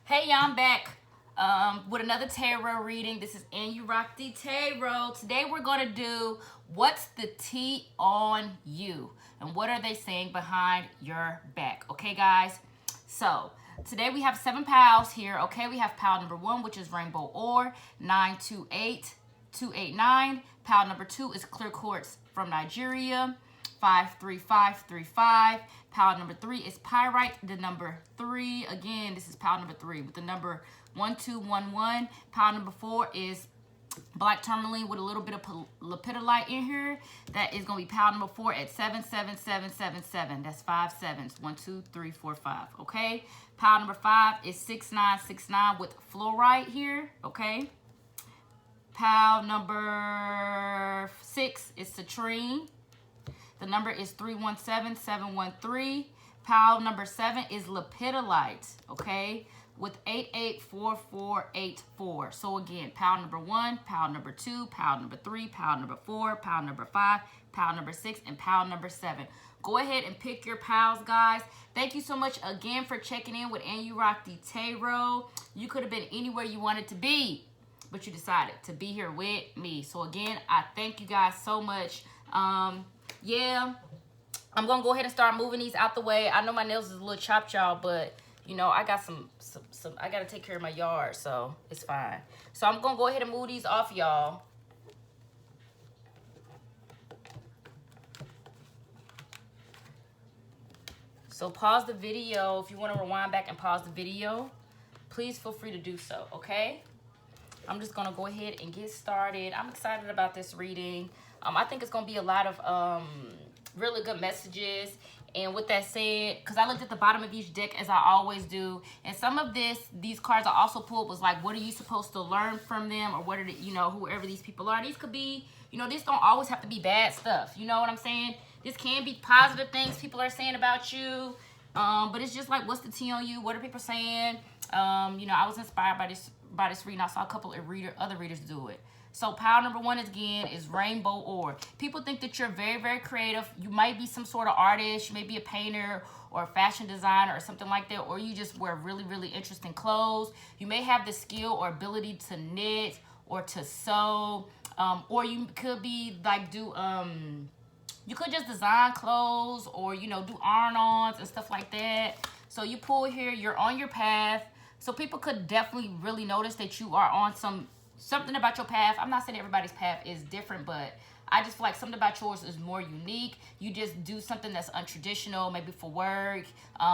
Hey, y'all, I'm back with another tarot reading. This is Anurakti Tarot. Today we're going to do what's the tea on you and what are they saying behind your back. Okay, guys? So today we have 7 piles here. Okay, we have pile number 1, which is Rainbow Ore, 928289. Pile number 2 is Clear Quartz from Nigeria, 53535. Pile number 3 is Pyrite, the number 3. Again, this is pile number 3 with the number 1211. Pile number 4 is Black Tourmaline with a little bit of Lepidolite in here. That is going to be pile number 4 at 77777. That's 5 sevens. 1, 2, 3, 4, 5. Okay. Pile number 5 is 6969 with Fluorite here. Okay. Pile number 6 is Citrine. The number is 317713. Pile number 7 is Lepidolite, okay, with 884484. So again, pile number 1, pile number 2, pile number 3, pile number 4, pile number 5, pile number 6, and pile number 7. Go ahead and pick your piles, guys. Thank you so much again for checking in with Anurakti Tarot. You could have been anywhere you wanted to be, but you decided to be here with me. So again, I thank you guys so much. Yeah, I'm gonna go ahead and start moving these out the way. I know my nails is a little chopped, y'all, but you know I got some I gotta take care of my yard, so it's fine. So I'm gonna go ahead and move these off, y'all. So pause the video if you want to rewind back and pause the video. Please feel free to do so. Okay, I'm just gonna go ahead and get started. I'm excited about this reading. I think it's going to be a lot of really good messages. And with that said, because I looked at the bottom of each deck as I always do, and some of these cards I also pulled was like, what are you supposed to learn from them, or what are the, whoever these people are. These could be, this don't always have to be bad stuff. You know what I'm saying? This can be positive things people are saying about you. But it's just like, what's the tea on you? What are people saying? I was inspired by this reading. I saw a couple of other readers do it. So pile number 1 again is Rainbow Ore. People think that you're very, very creative. You might be some sort of artist. You may be a painter or a fashion designer or something like that. Or you just wear really, really interesting clothes. You may have the skill or ability to knit or to sew. Or you could be like you could just design clothes or, do iron-ons and stuff like that. So you pull here, you're on your path. So people could definitely really notice that you are on something about your path. I'm not saying everybody's path is different, but I just feel like something about yours is more unique. You just do something that's untraditional, maybe for work,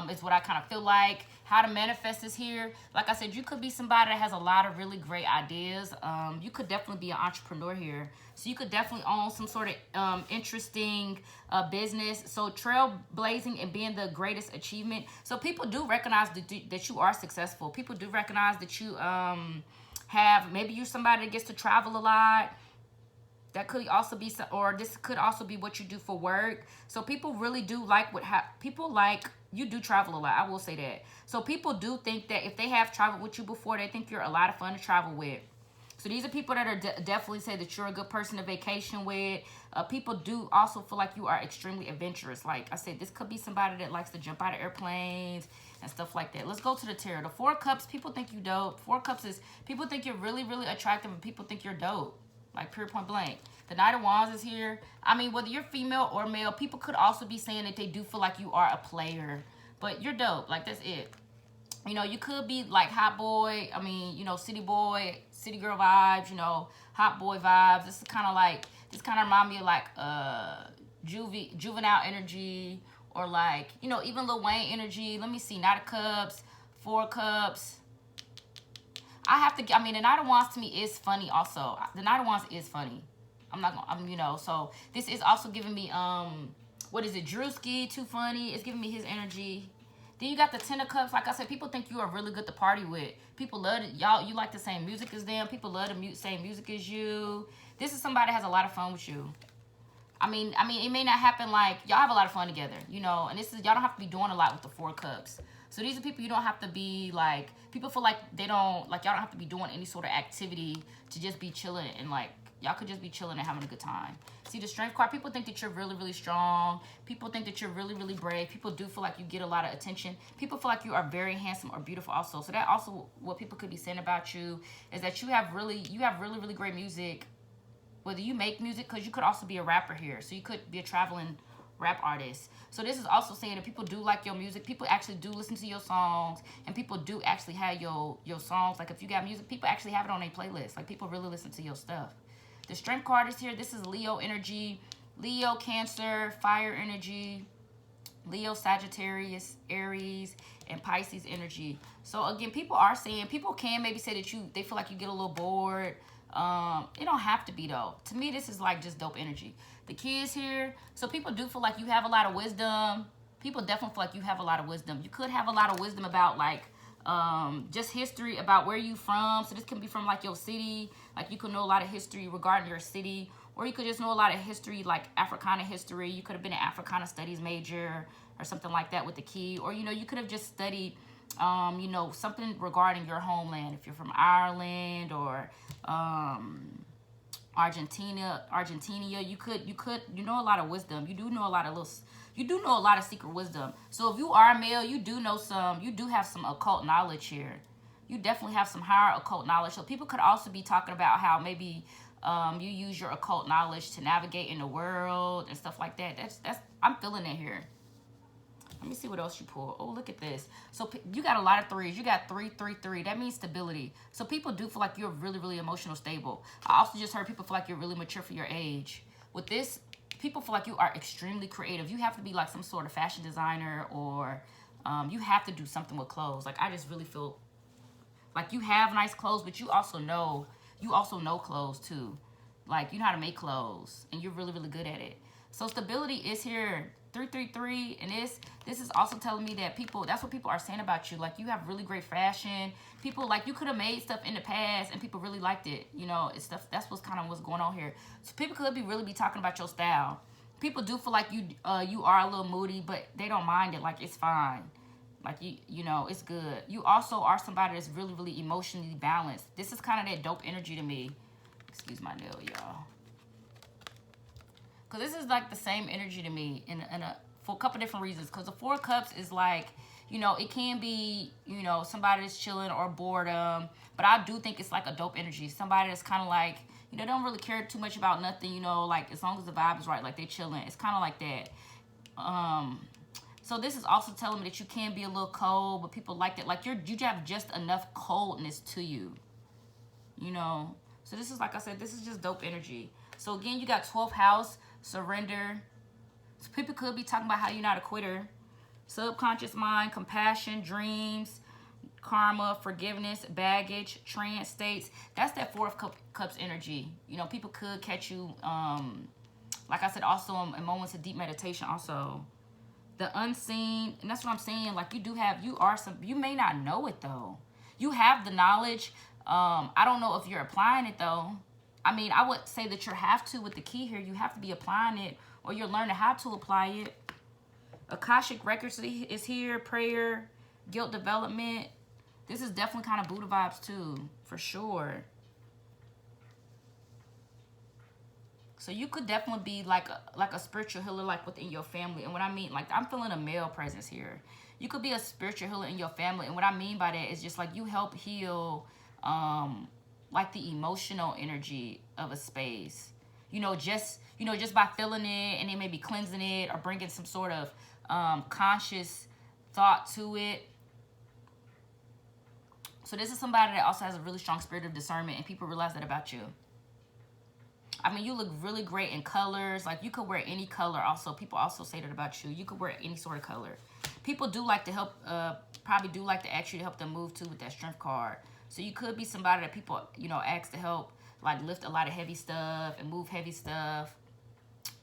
is what I kind of feel like. How to manifest this here. Like I said, you could be somebody that has a lot of really great ideas. You could definitely be an entrepreneur here. So you could definitely own some sort of interesting business. So trailblazing and being the greatest achievement. So people do recognize that you are successful. People do recognize that you maybe you're somebody that gets to travel a lot. That could also be, or this could also be what you do for work. So people really do like you do travel a lot. I will say that. So people do think that if they have traveled with you before, they think you're a lot of fun to travel with. So these are people that are definitely say that you're a good person to vacation with. People do also feel like you are extremely adventurous. Like I said, this could be somebody that likes to jump out of airplanes and stuff like that. Let's go to the tarot. The 4 Cups, people think you dope. 4 Cups is people think you're really, really attractive and people think you're dope. Like pure point blank. The Knight of Wands is here. I mean, whether you're female or male, people could also be saying that they do feel like you are a player. But you're dope. Like, that's it. You could be like hot boy. I mean, city boy, city girl vibes, hot boy vibes. This kind of remind me of like juvenile energy or like, even Lil Wayne energy. Let me see. Knight of Cups, 4 Cups. The Knight of Wands to me is funny also. The Knight of Wands is funny. So this is also giving me, what is it? Drewski, too funny. It's giving me his energy. Then you got the 10 of Cups. Like I said, people think you are really good to party with. People love it. You like the same music as them. People love the same music as you. This is somebody that has a lot of fun with you. I mean, it may not happen like, y'all have a lot of fun together, and this is, y'all don't have to be doing a lot with the 4 Cups. So these are people you don't have to be people feel like y'all don't have to be doing any sort of activity to just be chilling and like, Y'all could just be chilling and having a good time. See, the strength card, people think that you're really, really strong. People think that you're really, really brave. People do feel like you get a lot of attention. People feel like you are very handsome or beautiful also. So that also what people could be saying about you is that you have really, really great music. Whether you make music, because you could also be a rapper here. So you could be a traveling rap artist. So this is also saying that people do like your music. People actually do listen to your songs. And people do actually have your songs. Like if you got music, people actually have it on their playlist. Like people really listen to your stuff. The strength card is here. This is Leo energy. Leo, Cancer, fire energy. Leo, Sagittarius, Aries, and Pisces energy. So again, people are saying, people can maybe say that they feel like you get a little bored. It don't have to be though. To me, this is like just dope energy. The kids here, so people do feel like you have a lot of wisdom. People definitely feel like you have a lot of wisdom. You could have a lot of wisdom about like just history about where you from. So this can be from like your city. Like you could know a lot of history regarding your city, or you could just know a lot of history like Africana history. You could have been an Africana studies major or something like that with the key, or you could have just studied something regarding your homeland. If you're from Ireland or Argentina, you know a lot of wisdom. You do know a lot of secret wisdom. So if you are a male, you do have some occult knowledge here. You definitely have some higher occult knowledge. So people could also be talking about how maybe you use your occult knowledge to navigate in the world and stuff like that. That's I'm feeling it here. Let me see what else you pull. Oh, look at this. So you got a lot of threes. You got 3, 3, 3. That means stability. So people do feel like you're really, really emotional stable. I also just heard people feel like you're really mature for your age. With this, people feel like you are extremely creative. You have to be like some sort of fashion designer, or you have to do something with clothes. Like I just really feel like you have nice clothes, but you also know clothes too. Like you know how to make clothes, and you're really, really good at it. So stability is here. 3, 3, 3, and this is also telling me that that's what people are saying about you. Like you have really great fashion. People like you could have made stuff in the past and people really liked it. It's stuff. That's what's going on here. So people could really be talking about your style. People do feel like you are a little moody, but they don't mind it. Like it's fine. Like it's good. You also are somebody that's really, really emotionally balanced. This is kind of that dope energy to me. Excuse my nail, y'all. Because this is like the same energy to me for a couple different reasons. Because the 4 of Cups is like, it can be, somebody that's chilling or boredom. But I do think it's like a dope energy. Somebody that's kind of like, don't really care too much about nothing, like as long as the vibe is right, like they chilling. It's kind of like that. So this is also telling me that you can be a little cold, but people like that. Like you have just enough coldness to you, So this is, like I said, this is just dope energy. So again, you got 12th house. Surrender. So people could be talking about how you're not a quitter. Subconscious mind, compassion, dreams, karma, forgiveness, baggage, trance states. That's that 4 of Cups energy. People could catch you, like I said, also in moments of deep meditation also. The unseen, and that's what I'm saying. Like you may not know it though. You have the knowledge. I don't know if you're applying it though. I mean, I would say that you have to with the key here. You have to be applying it, or you're learning how to apply it. Akashic Records is here. Prayer, guilt development. This is definitely kind of Buddha vibes too, for sure. So you could definitely be like a spiritual healer, like within your family. And what I mean, like I'm feeling a male presence here. You could be a spiritual healer in your family, and what I mean by that is just like you help heal. Like the emotional energy of a space, just by feeling it, and then maybe cleansing it or bringing some sort of conscious thought to it. So this is somebody that also has a really strong spirit of discernment, and people realize that about you. I mean, you look really great in colors. Like you could wear any color. Also, people also say that about you. You could wear any sort of color. People do like to help, probably do like to ask you to help them move too with that strength card. So you could be somebody that people, ask to help, like lift a lot of heavy stuff and move heavy stuff.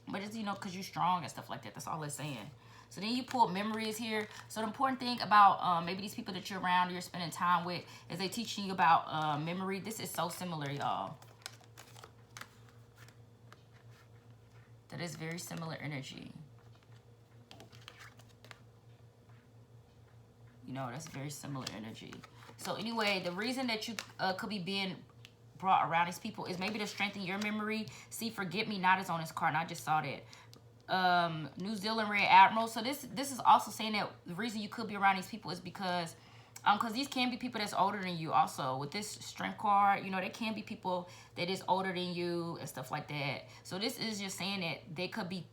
But it's, because you're strong and stuff like that. That's all it's saying. So then you pull memories here. So the important thing about maybe these people that you're around or you're spending time with is they teaching you about memory. This is so similar, y'all. That is very similar energy. That's very similar energy. So anyway, the reason that you could be being brought around these people is maybe to strengthen your memory. See, forget me not is on this card, and I just saw that. New Zealand Red Admiral. So this is also saying that the reason you could be around these people is because these can be people that's older than you also. With this strength card, you know, they can be people that is older than you and stuff like that. So this is just saying that they could be,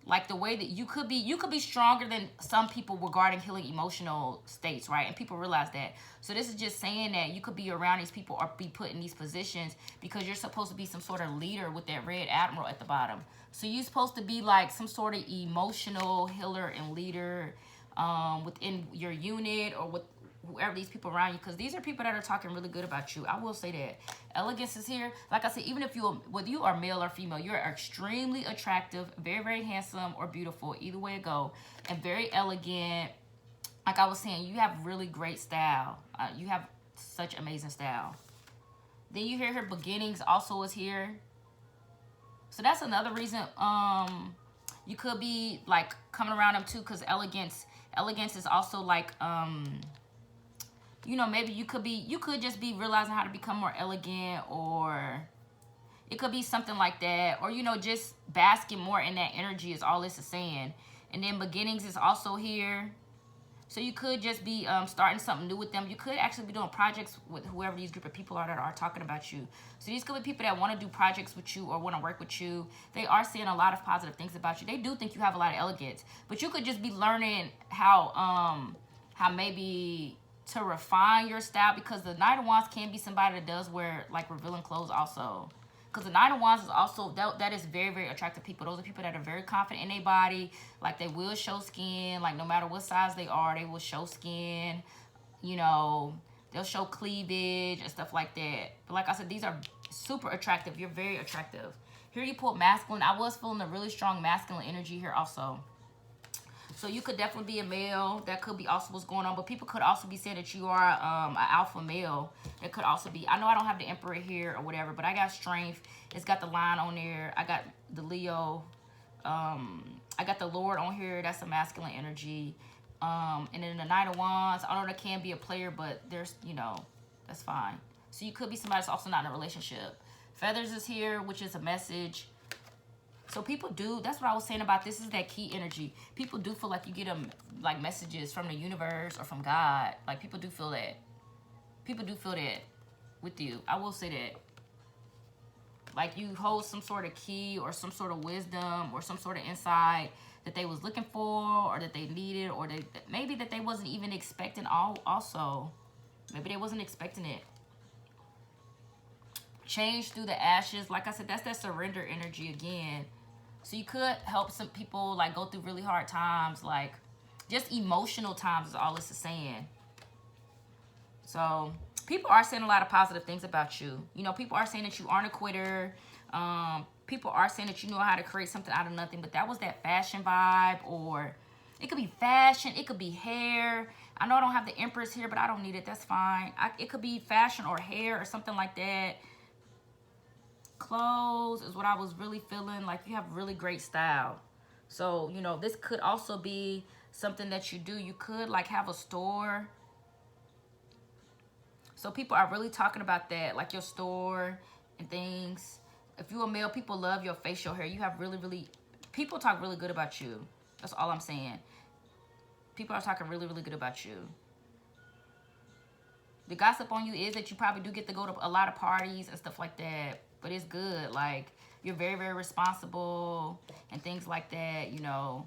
like, the way that you could be stronger than some people regarding healing emotional states, right? And people realize that. So this is just saying that you could be around these people or be put in these positions because you're supposed to be some sort of leader with that Red Admiral at the bottom. So you're supposed to be like some sort of emotional healer and leader within your unit or with whoever these people around you, because these are people that are talking really good about you. I will say that. Elegance is here. Like I said, even if whether you are male or female, you're extremely attractive, very, very handsome or beautiful, either way it go, and very elegant. Like I was saying, you have really great style. You have such amazing style. Then you hear her beginnings also is here. So that's another reason you could be like coming around them too, because elegance is also like you know, maybe you could just be realizing how to become more elegant, or it could be something like that, or, you know, just basking more in that energy is all this is saying. And then beginnings is also here. So you could just be starting something new with them. You could actually be doing projects with whoever these group of people are that are talking about you. So these could be people that want to do projects with you or want to work with you. They are saying a lot of positive things about you. They do think you have a lot of elegance, but you could just be learning how maybe to refine your style, because the Knight of Wands can be somebody that does wear like revealing clothes also. Because the Knight of Wands is also, that is very, very attractive people. Those are people that are very confident in their body. Like, they will show skin. Like, no matter what size they are, they will show skin. You know, they'll show cleavage and stuff like that. But like I said, these are super attractive. You're very attractive. Here you pulled masculine. I was feeling a really strong masculine energy here also. So you could definitely be a male. That could be also what's going on. But people could also be saying that you are an alpha male. That could also be. I know I don't have the Emperor here or whatever, but I got strength. It's got the line on there. I got the Leo. I got the Lord on here. That's a masculine energy. And then the Knight of Wands. I know that can be a player, but there's, you know, that's fine. So you could be somebody that's also not in a relationship. Feathers is here, which is a message. So people do, that's what I was saying about this, is that key energy. People do feel like you get them, like, messages from the universe or from God. Like, people do feel that. People do feel that with you. I will say that. Like, you hold some sort of key or some sort of wisdom or some sort of insight that they was looking for or that they needed, or maybe that they wasn't even expecting also. Maybe they wasn't expecting it. Change through the ashes. Like I said, that's that surrender energy again. So you could help some people, like, go through really hard times, like just emotional times is all this is saying. So people are saying a lot of positive things about you. You know, people are saying that you aren't a quitter. People are saying that you know how to create something out of nothing, but that was that fashion vibe, or it could be fashion. It could be hair. I know I don't have the Empress here, but I don't need it. That's fine. It could be fashion or hair or something like that. Clothes is what I was really feeling. Like, you have really great style. So, you know, this could also be something that you do. You could, like, have a store. So people are really talking about that, like your store and things. If you're a male, people love your facial hair. You have really, people talk really good about you. That's all I'm saying. People are talking really, really good about you. The gossip on you is that you probably do get to go to a lot of parties and stuff like that. But it's good. Like, you're very, very responsible and things like that, you know.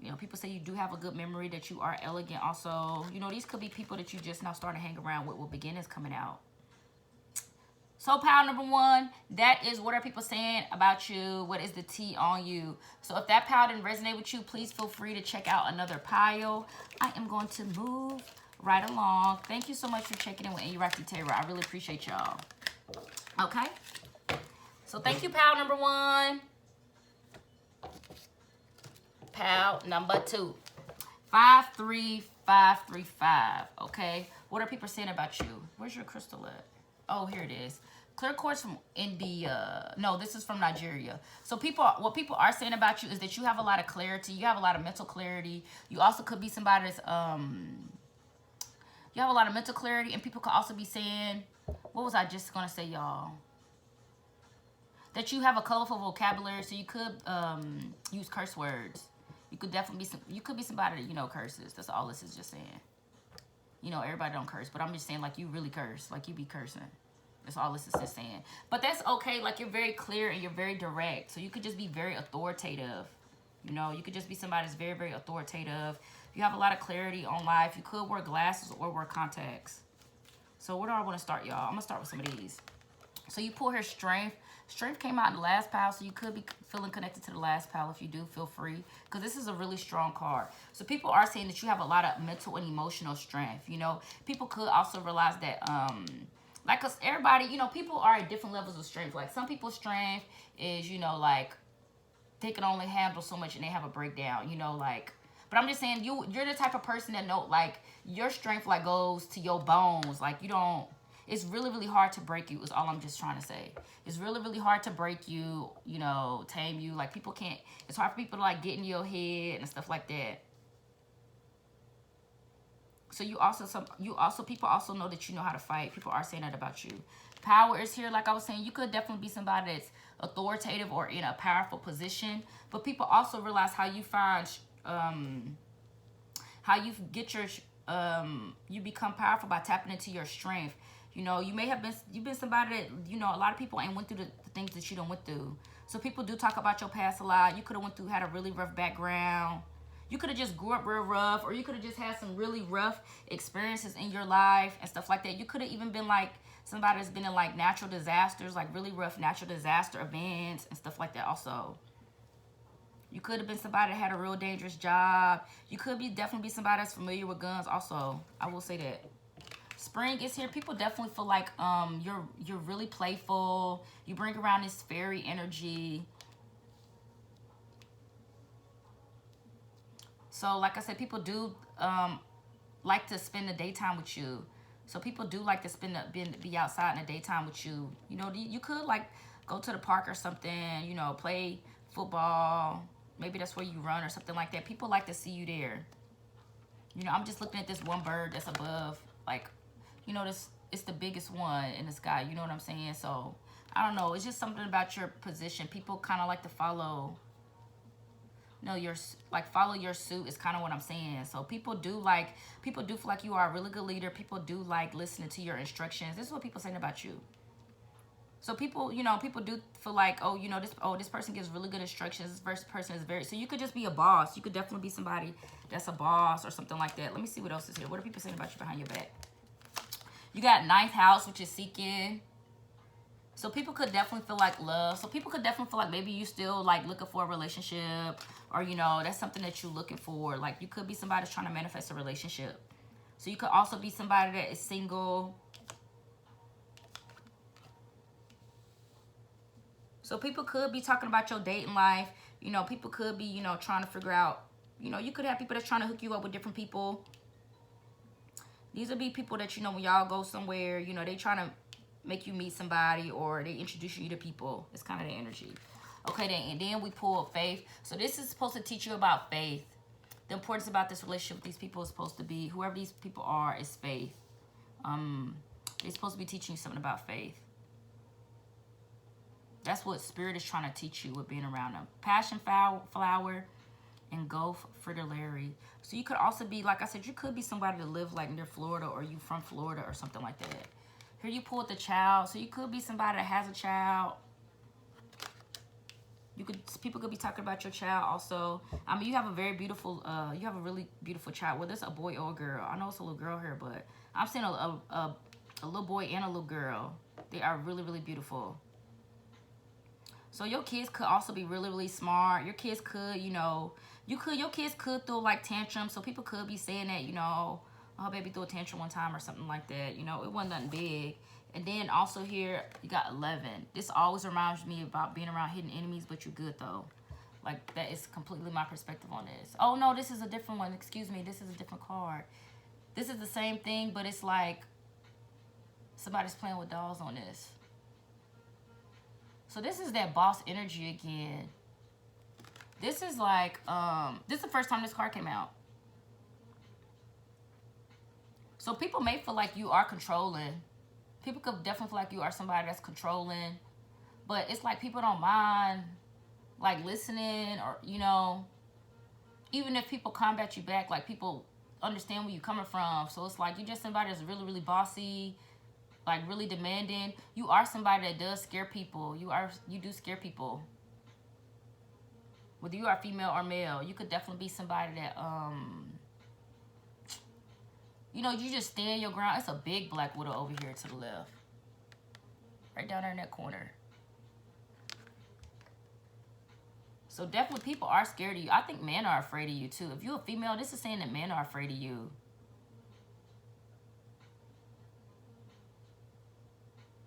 You know, people say you do have a good memory, that you are elegant also. You know, these could be people that you just now starting to hang around with beginnings coming out. So, pile number one, that is what are people saying about you? What is the tea on you? So, if that pile didn't resonate with you, please feel free to check out another pile. I am going to move right along. Thank you so much for checking in with Anurakti Tarot. I really appreciate y'all. Okay? So, thank you, pile number one. Pal number two, 53535. Okay, what are people saying about you? Where's your crystal at? Oh, here it is. Clear quartz from India. No, this is from Nigeria. So what people are saying about you is that you have a lot of clarity. You have a lot of mental clarity. You also could be somebody that's You have a lot of mental clarity, and people could also be saying, what was I just going to say, y'all? That you have a colorful vocabulary, so you could use curse words. You could definitely be you could be somebody that, you know, curses. That's all this is just saying. You know, everybody don't curse, but I'm just saying, like, you really curse. Like, you be cursing. That's all this is just saying. But that's okay. Like, you're very clear and you're very direct. So you could just be very authoritative. You know, you could just be somebody that's very, very authoritative. You have a lot of clarity on life. You could wear glasses or wear contacts. So where do I want to start, y'all? I'm going to start with some of these. So you pull here strength. Strength came out in the last pile, so you could be feeling connected to the last pile. If you do, feel free, because this is a really strong card. So people are saying that you have a lot of mental and emotional strength. You know, people could also realize that, like, because everybody, you know, people are at different levels of strength. Like, some people's strength is, you know, like, they can only handle so much and they have a breakdown, you know, like. But I'm just saying, you're the type of person that know, like, your strength, like, goes to your bones. Like, you don't. It's really, really hard to break you is all I'm just trying to say. It's really, really hard to break you, you know, tame you. Like, people can't, it's hard for people to, like, get in your head and stuff like that. So people also know that you know how to fight. People are saying that about you. Power is here. Like I was saying, you could definitely be somebody that's authoritative or in a powerful position. But people also realize how you find, how you get your, you become powerful by tapping into your strength. You know, you may have been, you've been somebody that, you know, a lot of people ain't went through the things that you done went through. So people do talk about your past a lot. You could have had a really rough background. You could have just grew up real rough, or you could have just had some really rough experiences in your life and stuff like that. You could have even been like somebody that's been in like natural disasters, like really rough natural disaster events and stuff like that also. You could have been somebody that had a real dangerous job. You could definitely be somebody that's familiar with guns also. I will say that. Spring is here. People definitely feel like you're really playful. You bring around this fairy energy. So like I said, people do like to spend the daytime with you. So people do like to be outside in the daytime with you. You know, you could like go to the park or something, you know, play football. Maybe that's where you run or something like that. People like to see you there. You know, I'm just looking at this one bird that's above, like, you know, this, it's the biggest one in the sky. You know what I'm saying? So, I don't know. It's just something about your position. People kind of like to follow, no, follow your suit is kind of what I'm saying. So, people do feel like you are a really good leader. People do like listening to your instructions. This is what people saying about you. So people, you know, people do feel like, oh, you know, this person gives really good instructions. This person is very, so you could just be a boss. You could definitely be somebody that's a boss or something like that. Let me see what else is here. What are people saying about you behind your back? You got 9th house, which is seeking. So people could definitely feel like love. So people could definitely feel like maybe you still like looking for a relationship, or, you know, that's something that you're looking for. Like, you could be somebody that's trying to manifest a relationship. So you could also be somebody that is single. So people could be talking about your dating life. You know, people could be, you know, trying to figure out, you know, you could have people that's trying to hook you up with different people. These would be people that, you know, when y'all go somewhere, you know, they trying to make you meet somebody, or they introduce you to people. It's kind of the energy. Okay, and then we pull faith. So this is supposed to teach you about faith. The importance about this relationship with these people is supposed to be, whoever these people are, is faith. They're supposed to be teaching you something about faith. That's what Spirit is trying to teach you with being around them. Passion flower and Gulf Fritillary. So you could also be, like I said, you could be somebody that live like near Florida, or you from Florida or something like that. Here you pulled the child. So you could be somebody that has a child. People could be talking about your child also. I mean, you have a very beautiful, you have a really beautiful child. Whether it's a boy or a girl. I know it's a little girl here, but I'm seeing a little boy and a little girl. They are really, really beautiful. So your kids could also be really, really smart. Your kids could, you know, your kids could throw like tantrums. So people could be saying that, you know, oh, baby threw a tantrum one time or something like that. You know, it wasn't nothing big. And then also here, you got 11. This always reminds me about being around hidden enemies, but you're good though. Like, that is completely my perspective on this. Oh no, this is a different one. Excuse me, this is a different card. This is the same thing, but it's like somebody's playing with dolls on this. So this is that boss energy again. This is like, this is the first time this card came out. So people may feel like you are controlling. People could definitely feel like you are somebody that's controlling. But it's like people don't mind, like, listening, or, you know, even if people combat you back, like, people understand where you're coming from. So it's like you're just somebody that's really, really bossy, like, really demanding. You are somebody that does scare people. You do scare people. Whether you are female or male, you could definitely be somebody that, you know, you just stand your ground. It's a big black widow over here to the left. Right down there in that corner. So definitely people are scared of you. I think men are afraid of you too. If you're a female, this is saying that men are afraid of you.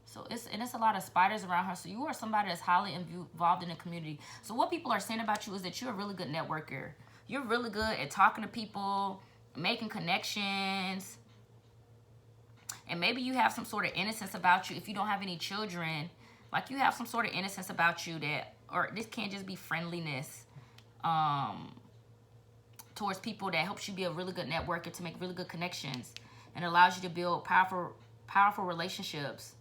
So it's a lot of spiders around her. So you are somebody that's highly involved in the community. So what people are saying about you is that you're a really good networker. You're really good at talking to people, making connections. And maybe you have some sort of innocence about you if you don't have any children. Like, you have some sort of innocence about you that, or this can't just be friendliness towards people, that helps you be a really good networker to make really good connections and allows you to build powerful relationships.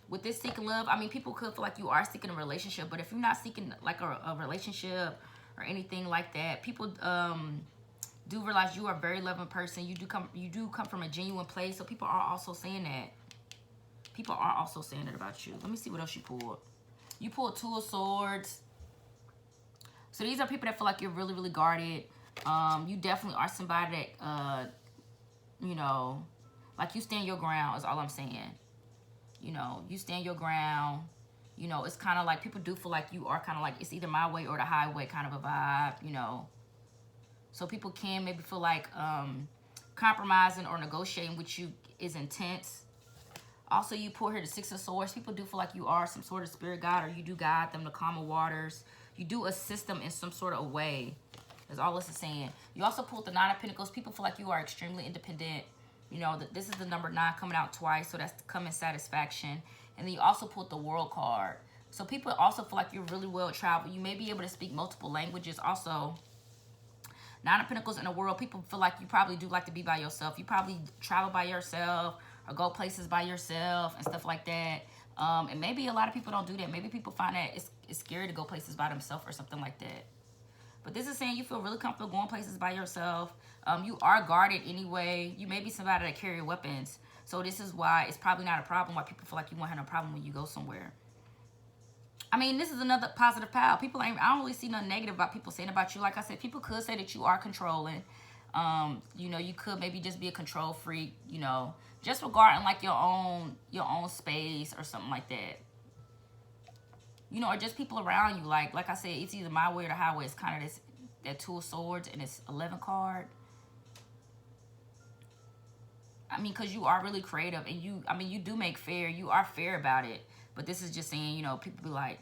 With this seeking love, I mean, people could feel like you are seeking a relationship, but if you're not seeking like a relationship or anything like that, people do realize you are a very loving person. You do come from a genuine place. So people are also saying that. People are also saying it about you. Let me see what else you pulled. You pulled Two of Swords. So these are people that feel like you're really, really guarded. You definitely are somebody that, you know, like, you stand your ground is all I'm saying. You know, you stand your ground. You know, it's kind of like people do feel like you are kind of like, it's either my way or the highway kind of a vibe, you know. So people can maybe feel like compromising or negotiating with you is intense. Also, you pull here the Six of Swords. People do feel like you are some sort of spirit guide, or you do guide them to calmer waters. You do assist them in some sort of way. That's all this is saying. You also pulled the Nine of Pentacles. People feel like you are extremely independent. You know, this is the number 9 coming out twice, so that's coming satisfaction. And then you also pulled the World card. So people also feel like you're really well traveled. You may be able to speak multiple languages. Also, Nine of Pentacles in the World, people feel like you probably do like to be by yourself. You probably travel by yourself or go places by yourself and stuff like that. And maybe a lot of people don't do that. Maybe people find that it's scary to go places by themselves or something like that. But this is saying you feel really comfortable going places by yourself. You are guarded anyway. You may be somebody that carry weapons. So this is why it's probably not a problem, why people feel like you won't have no problem when you go somewhere. I mean, this is another positive pile. I don't really see nothing negative about people saying about you. Like I said, people could say that you are controlling. You know, you could maybe just be a control freak, you know, just regarding like your own space or something like that. You know, or just people around you. Like I said, it's either my way or the highway. It's kind of that Two of Swords and this 11 card. I mean, because you are really creative and you do make fair. You are fair about it. But this is just saying, you know, people be like,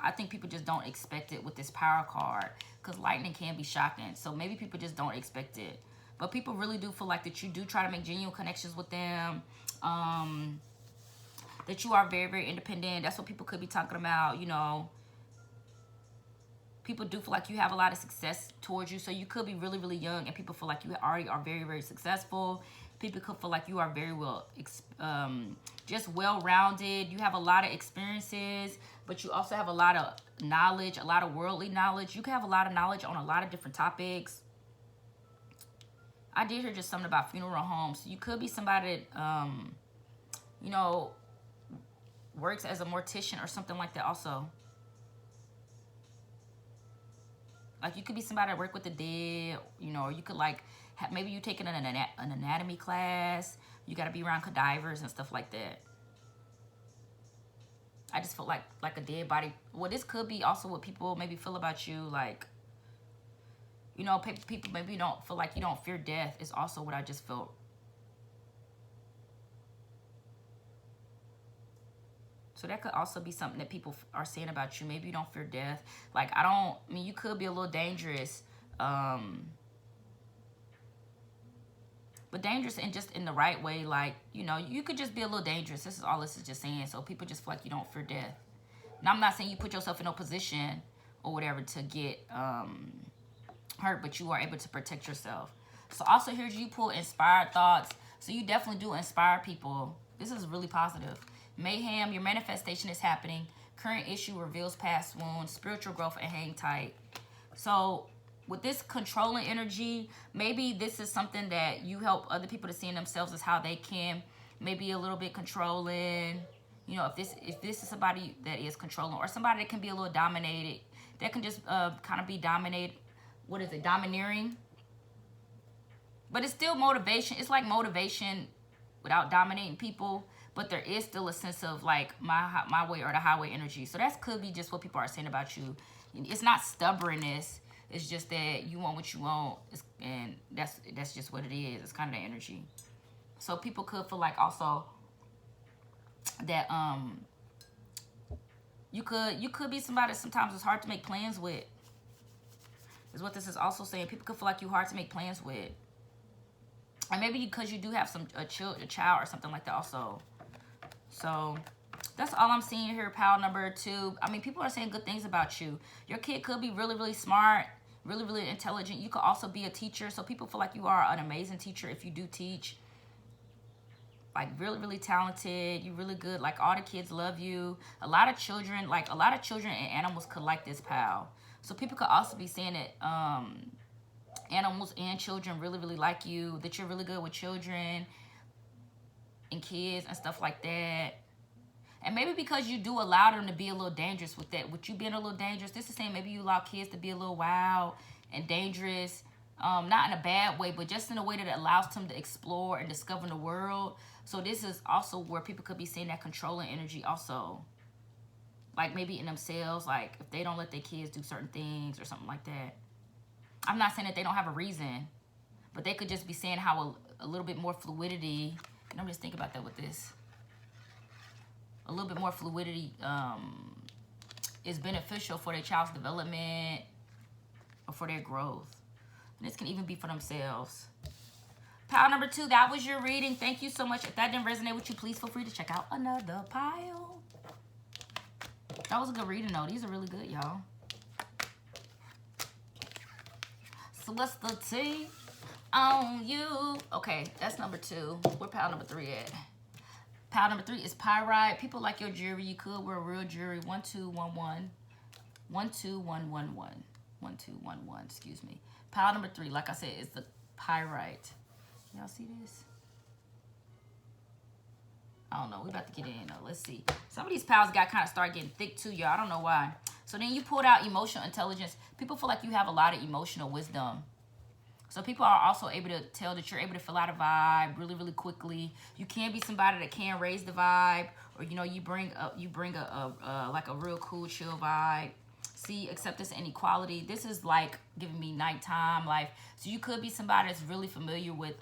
I think people just don't expect it with this Power card. Because lightning can be shocking. So maybe people just don't expect it. But people really do feel like that you do try to make genuine connections with them. That you are very, very independent. That's what people could be talking about, you know. People do feel like you have a lot of success towards you. So you could be really, really young and people feel like you already are very, very successful. People could feel like you are very well, just well-rounded. You have a lot of experiences, but you also have a lot of knowledge, a lot of worldly knowledge. You can have a lot of knowledge on a lot of different topics. I did hear just something about funeral homes. You could be somebody that, you know, works as a mortician or something like that also. Like, you could be somebody that work with the dead, you know, or you could, like, maybe you taking an anatomy class. You got to be around cadavers and stuff like that. I just feel like a dead body. Well, this could be also what people maybe feel about you. Like, you know, people maybe don't feel like you don't fear death. Is also what I just felt. So that could also be something that people are saying about you. Maybe you don't fear death. Like, I mean, you could be a little dangerous. But dangerous and just in the right way. Like, you know, you could just be a little dangerous. This is all this is just saying. So people just feel like you don't fear death. Now, I'm not saying you put yourself in no position or whatever to get hurt, but you are able to protect yourself. So also here you pull inspired thoughts. So you definitely do inspire people. This is really positive. Mayhem, your manifestation is happening. Current issue reveals past wounds. Spiritual growth and hang tight. So with this controlling energy, maybe this is something that you help other people to see in themselves as how they can maybe a little bit controlling. You know, if this is somebody that is controlling, or somebody that can be a little dominated, that can just kind of be dominated. What is it? Domineering. But it's still motivation. It's like motivation without dominating people. But there is still a sense of like my way or the highway energy. So that could be just what people are saying about you. It's not stubbornness. It's just that you want what you want. And that's just what it is. It's kind of the energy. So people could feel like also that you could be somebody that sometimes it's hard to make plans with. Is what this is also saying. People could feel like you're hard to make plans with. And maybe because you do have a child or something like that also. So that's all I'm seeing here, pile number 2. I mean, people are saying good things about you. Your kid could be really, really smart, really, really intelligent. You could also be a teacher. So people feel like you are an amazing teacher if you do teach. Like really, really talented. You're really good. Like all the kids love you. A lot of children and animals could like this pal. So people could also be saying that animals and children really, really like you. That you're really good with children and kids and stuff like that. And maybe because you do allow them to be a little dangerous with that. With you being a little dangerous, this is saying maybe you allow kids to be a little wild and dangerous. Not in a bad way, but just in a way that allows them to explore and discover the world. So this is also where people could be seeing that controlling energy also. Like maybe in themselves, like if they don't let their kids do certain things or something like that. I'm not saying that they don't have a reason, but they could just be saying how a little bit more fluidity, and I'm just thinking about that with this. A little bit more fluidity is beneficial for their child's development or for their growth. And this can even be for themselves. Pile number 2, that was your reading. Thank you so much. If that didn't resonate with you, please feel free to check out another pile. That was a good reading, though. These are really good, y'all. So what's the tea on you? Okay, that's number 2. Where pile number 3 at? Pile number 3 is Pyrite. People like your jewelry. You could wear real jewelry. 1211. 12111. 1211, excuse me. Pile number 3, like I said, is the Pyrite. Y'all see this? I don't know. We're about to get in, though. Let's see. Some of these piles start getting thick, too, y'all. I don't know why. So then you pulled out emotional intelligence. People feel like you have a lot of emotional wisdom. So people are also able to tell that you're able to fill out a vibe really, really quickly. You can be somebody that can raise the vibe, or you know, you bring a like a real cool, chill vibe. See, acceptance and equality. This is like giving me nighttime life. So you could be somebody that's really familiar with,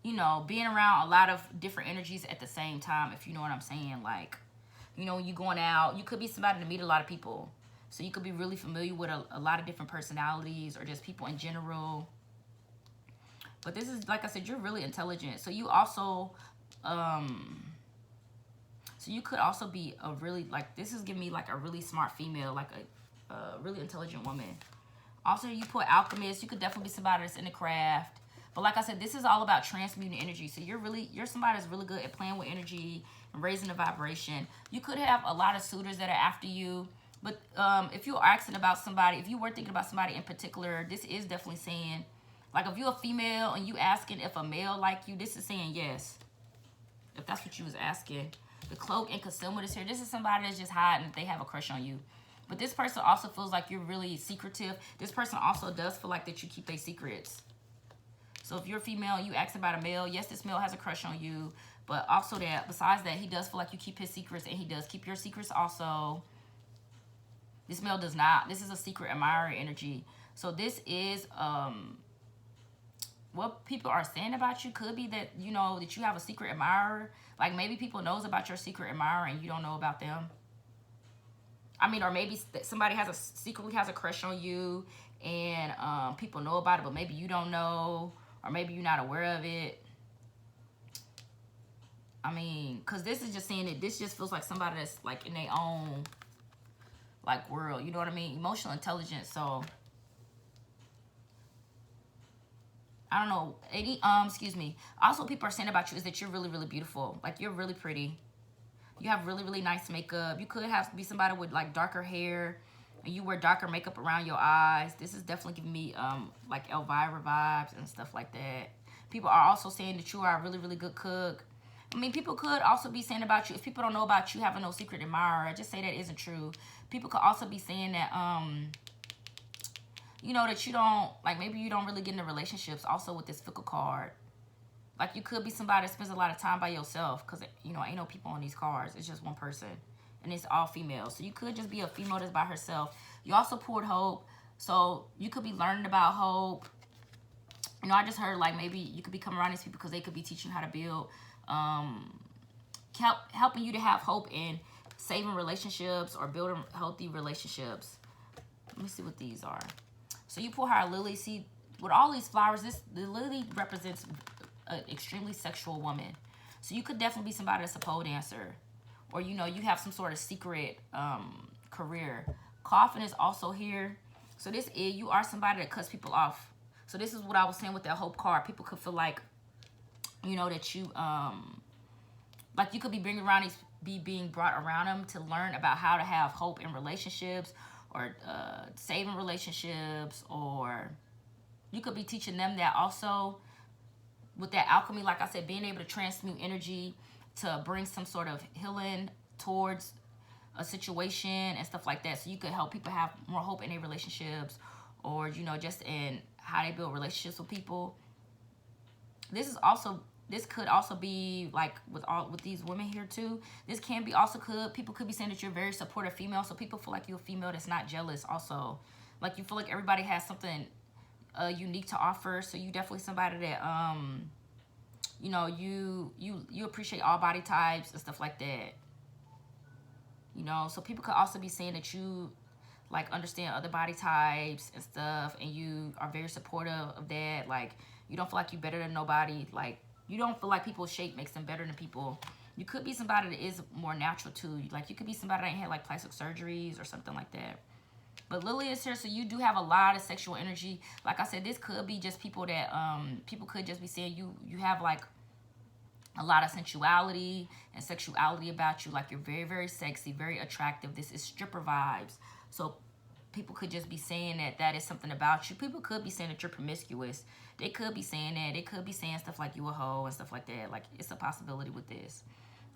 you know, being around a lot of different energies at the same time. If you know what I'm saying, like, you know, when you're going out, you could be somebody to meet a lot of people. So you could be really familiar with a lot of different personalities or just people in general. But this is, like I said, you're really intelligent. So you also, so you could also be a really, like, this is giving me like a really smart female, like a really intelligent woman. Also, you put alchemist. You could definitely be somebody that's in the craft. But like I said, this is all about transmuting energy. So you're somebody that's really good at playing with energy and raising the vibration. You could have a lot of suitors that are after you. But if you're asking about somebody, if you were thinking about somebody in particular, this is definitely saying, like if you're a female and you asking if a male like you, this is saying yes. If that's what you was asking. The cloak and concealment is here. This is somebody that's just hiding that they have a crush on you. But this person also feels like you're really secretive. This person also does feel like that you keep their secrets. So if you're a female and you ask about a male, yes, this male has a crush on you. But also that, besides that, he does feel like you keep his secrets and he does keep your secrets also. This male does not. This is a secret admirer energy. So this is what people are saying about you. Could be that, you know, that you have a secret admirer. Like maybe people knows about your secret admirer and you don't know about them. I mean, or maybe somebody secretly has a crush on you and people know about it, but maybe you don't know, or maybe you're not aware of it. I mean, because this is just saying that this just feels like somebody that's like in their own like world, you know what I mean? Emotional intelligence. So I don't know. Excuse me. Also, people are saying about you is that you're really, really beautiful. Like, you're really pretty. You have really, really nice makeup. You could be somebody with, like, darker hair. And you wear darker makeup around your eyes. This is definitely giving me, like, Elvira vibes and stuff like that. People are also saying that you are a really, really good cook. I mean, people could also be saying about you, if people don't know about you having no secret admirer, I just say that isn't true. People could also be saying that, you know, that you don't, like, maybe you don't really get into relationships also with this fickle card. Like, you could be somebody that spends a lot of time by yourself because, you know, ain't no people on these cards. It's just one person. And it's all female. So you could just be a female that's by herself. You also pulled hope. So you could be learning about hope. You know, I just heard, like, maybe you could be coming around these people because they could be teaching you how to build, helping you to have hope in saving relationships or building healthy relationships. Let me see what these are. So you pull her a lily. See, with all these flowers, the lily represents an extremely sexual woman. So you could definitely be somebody that's a pole dancer. Or, you know, you have some sort of secret career. Coffin is also here. So you are somebody that cuts people off. So this is what I was saying with that hope card. People could feel like, you know, that you, like you could be being brought around them to learn about how to have hope in relationships or saving relationships, or you could be teaching them that also with that alchemy, like I said, being able to transmute energy to bring some sort of healing towards a situation and stuff like that. So you could help people have more hope in their relationships, or, you know, just in how they build relationships with people. This could also be like with these women here too. This can be also people could be saying that you're a very supportive female. So people feel like you're a female that's not jealous also. Like you feel like everybody has something unique to offer. So you definitely somebody that you know, you appreciate all body types and stuff like that. You know, so people could also be saying that you like understand other body types and stuff, and you are very supportive of that. Like, you don't feel like you're better than nobody. Like, you don't feel like people's shape makes them better than people. You could be somebody that is more natural too. Like, you could be somebody that ain't had like plastic surgeries or something like that. But Lily is here, so you do have a lot of sexual energy. Like I said, this could be just people that people could just be saying you have like a lot of sensuality and sexuality about you. Like, you're very, very sexy, very attractive. This is stripper vibes. So people could just be saying that is something about you. People could be saying that you're promiscuous. They could be saying that. They could be saying stuff like you a hoe and stuff like that. Like, it's a possibility with this.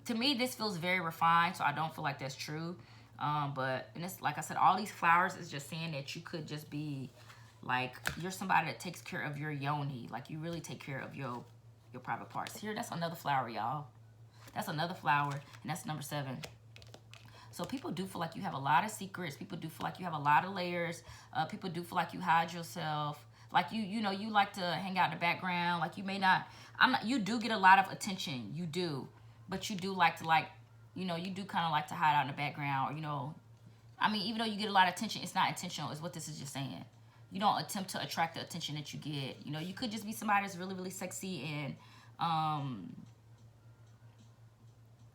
To me, this feels very refined, so I don't feel like that's true. But and it's like I said, all these flowers is just saying that you could just be like, you're somebody that takes care of your yoni. Like, you really take care of your private parts. Here, that's another flower, y'all. That's another flower, and that's number 7. So people do feel like you have a lot of secrets. People do feel like you have a lot of layers. People do feel like you hide yourself. Like, you know, you like to hang out in the background. Like, you may not, you do get a lot of attention. You do. But you do like to, like, you know, you do kind of like to hide out in the background. Or, you know, I mean, even though you get a lot of attention, it's not intentional, is what this is just saying. You don't attempt to attract the attention that you get. You know, you could just be somebody that's really, really sexy and,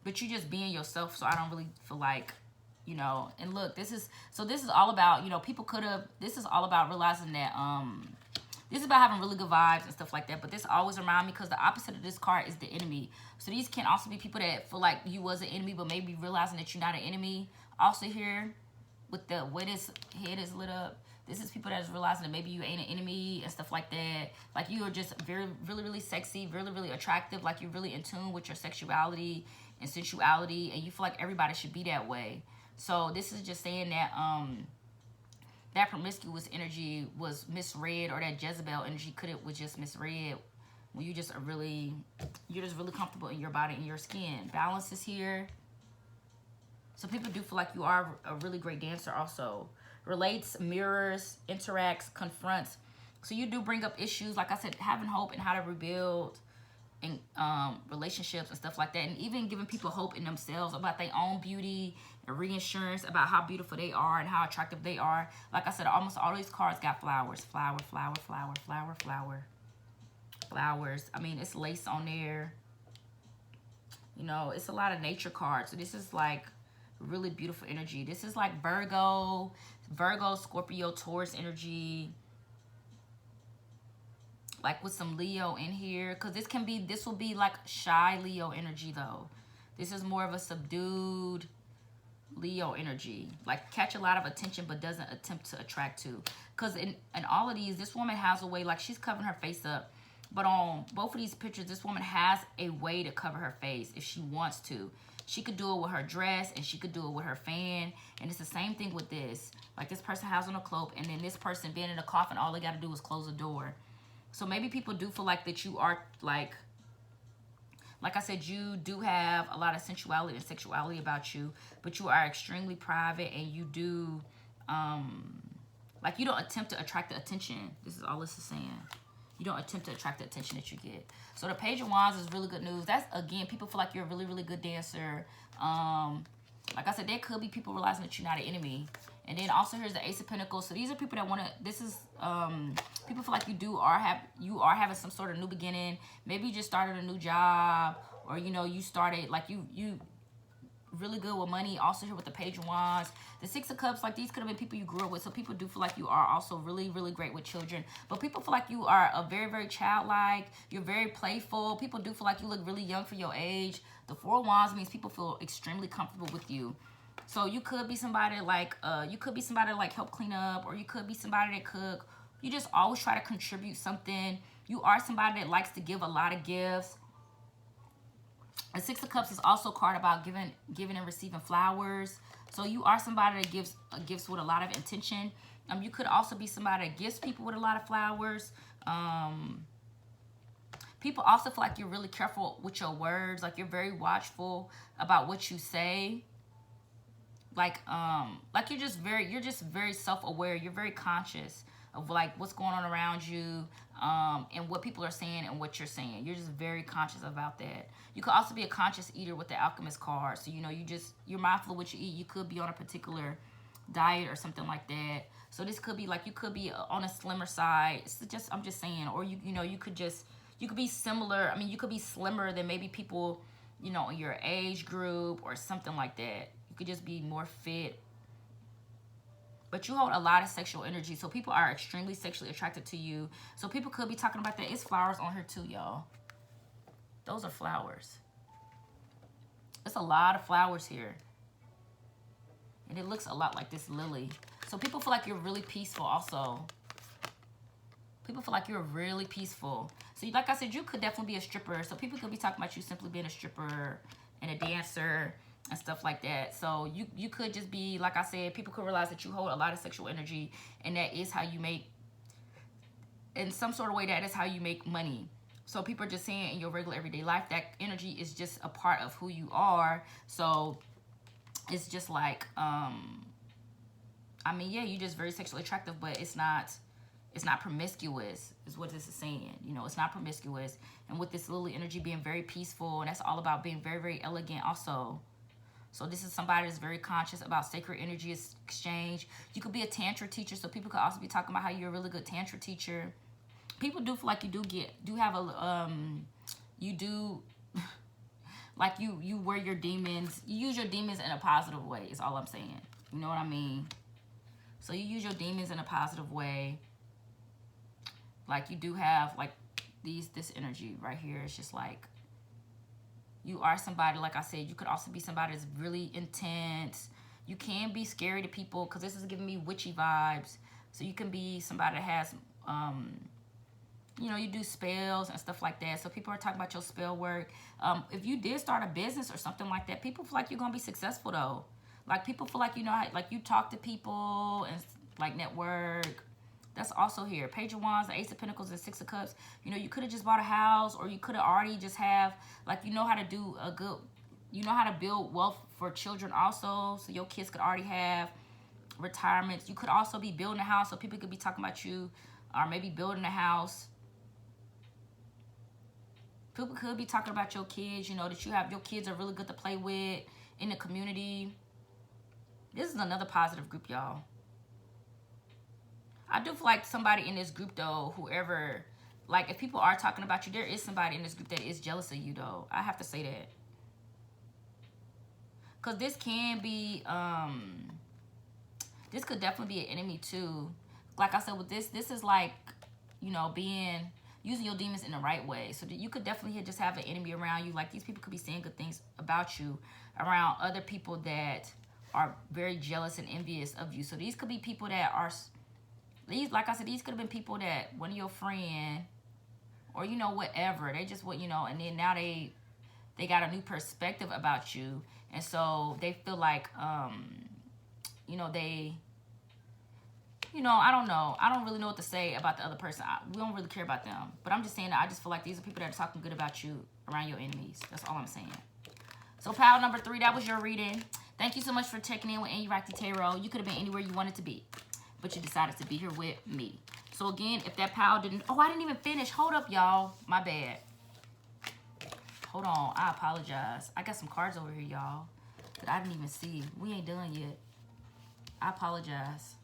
but you just being yourself. So I don't really feel like, you know, and look, this is all about, you know, this is all about realizing that, this is about having really good vibes and stuff like that. But this always reminds me, because the opposite of this card is the enemy. So these can also be people that feel like you was an enemy, but maybe realizing that you're not an enemy. Also here, with the way this head is lit up, this is people that is realizing that maybe you ain't an enemy and stuff like that. Like, you are just very, really, really sexy, really, really attractive. Like, you're really in tune with your sexuality and sensuality, and you feel like everybody should be that way. So this is just saying that that promiscuous energy was misread, or that Jezebel energy was just misread. When you just you're just really comfortable in your body and your skin. Balance is here. So people do feel like you are a really great dancer also. Relates, mirrors, interacts, confronts. So you do bring up issues, like I said, having hope and how to rebuild in relationships and stuff like that. And even giving people hope in themselves about their own beauty and reassurance about how beautiful they are and how attractive they are. Like I said, almost all these cards got flowers. Flower, flower, flower, flower, flower. Flowers. I mean, it's lace on there. You know, it's a lot of nature cards. So this is like really beautiful energy. This is like Virgo, Scorpio, Taurus energy. like with some Leo in here, because this will be like shy Leo energy though. This is more of a subdued Leo energy, like catch a lot of attention but doesn't attempt to attract to. Because in all of these, this woman has a way, like she's covering her face up, but on both of these pictures, this woman has a way to cover her face if she wants to. She could do it with her dress, and she could do it with her fan, and it's the same thing with this. Like this person has on a cloak, and then this person being in a coffin, all they got to do is close the door. So maybe people do feel like that you are like I said, you do have a lot of sensuality and sexuality about you, but you are extremely private, and you do, like you don't attempt to attract the attention. This is all this is saying. You don't attempt to attract the attention that you get. So the Page of Wands is really good news. That's, again, people feel like you're a really, really good dancer. Like I said, there could be people realizing that you're not an enemy. And then also here's the Ace of Pentacles. So these are people that want to, this is, people feel like you are having some sort of new beginning. Maybe you just started a new job, or, you know, you started, like you really good with money. Also here with the Page of Wands. The Six of Cups, like these could have been people you grew up with. So people do feel like you are also really, really great with children. But people feel like you are a very, very childlike. You're very playful. People do feel like you look really young for your age. The Four of Wands means people feel extremely comfortable with you. So you could be somebody like, help clean up, or you could be somebody that cook. You just always try to contribute something. You are somebody that likes to give a lot of gifts. The Six of Cups is also a card about giving and receiving flowers. So you are somebody that gives gifts with a lot of intention. You could also be somebody that gives people with a lot of flowers. People also feel like you're really careful with your words. Like you're very watchful about what you say. Like you're just very self-aware. You're very conscious of like what's going on around you, and what people are saying and what you're saying. You're just very conscious about that. You could also be a conscious eater with the Alchemist card. So, you know, you're mindful of what you eat. You could be on a particular diet or something like that. So this could be like, you could be on a slimmer side. It's just, I'm just saying, or you could be similar. I mean, you could be slimmer than maybe people, you know, in your age group or something like that. You could just be more fit. But you hold a lot of sexual energy. So people are extremely sexually attracted to you. So people could be talking about that. It's flowers on here too, y'all. Those are flowers. There's a lot of flowers here. And it looks a lot like this lily. So people feel like you're really peaceful also. People feel like you're really peaceful. So like I said, you could definitely be a stripper. So people could be talking about you simply being a stripper and a dancer and stuff like that. So you could just be, like I said, people could realize that you hold a lot of sexual energy, and that is how you make, in some sort of way, that is how you make money. So people are just saying in your regular everyday life, that energy is just a part of who you are. So it's just like, I mean, yeah, you're just very sexually attractive, but it's not promiscuous, is what this is saying. You know, it's not promiscuous. And with this lily energy being very peaceful, and that's all about being very, very elegant also. So this is somebody that's very conscious about sacred energy exchange. You could be a tantra teacher, so people could also be talking about how you're a really good tantra teacher. People do feel like you like you wear your demons. You use your demons in a positive way, is all I'm saying. You know what I mean? So you use your demons in a positive way. Like you do have like this energy right here. It's just like, you are somebody, like I said, you could also be somebody that's really intense. You can be scary to people, because this is giving me witchy vibes. So you can be somebody that has, you know, you do spells and stuff like that. So people are talking about your spell work. If you did start a business or something like that, people feel like you're going to be successful, though. Like, people feel like, you know, like you talk to people and, like, network. That's also here. Page of Wands, the Ace of Pentacles, and Six of Cups. You know, you could have just bought a house, or you could have already just have, like, you know how to do a good, you know how to build wealth for children also. So your kids could already have retirements. You could also be building a house, so people could be talking about you, or maybe building a house. People could be talking about your kids, you know, that your kids are really good to play with in the community. This is another positive group, y'all. I do feel like somebody in this group, though, whoever, like, if people are talking about you, there is somebody in this group that is jealous of you, though. I have to say that. Because this can be, this could definitely be an enemy, too. Like I said, with this is like, you know, being, using your demons in the right way. So that you could definitely just have an enemy around you. Like these people could be saying good things about you around other people that are very jealous and envious of you. So these could be people that are, these, like I said, these could have been people that one of your friend, or you know, whatever, they just, what, you know, and then now they got a new perspective about you, and so they feel like you know, they, you know, I don't know, I don't really know what to say about the other person. We don't really care about them, but I'm just saying that I just feel like these are people that are talking good about you around your enemies. That's all I'm saying. So pile number 3, that was your reading. Thank you so much for checking in with Anurakti Tarot. You could have been anywhere you wanted to be, but you decided to be here with me. So again, if that pile didn't, oh, I didn't even finish. Hold up, y'all. My bad. Hold on. I apologize. I got some cards over here, y'all, that I didn't even see. We ain't done yet. I apologize.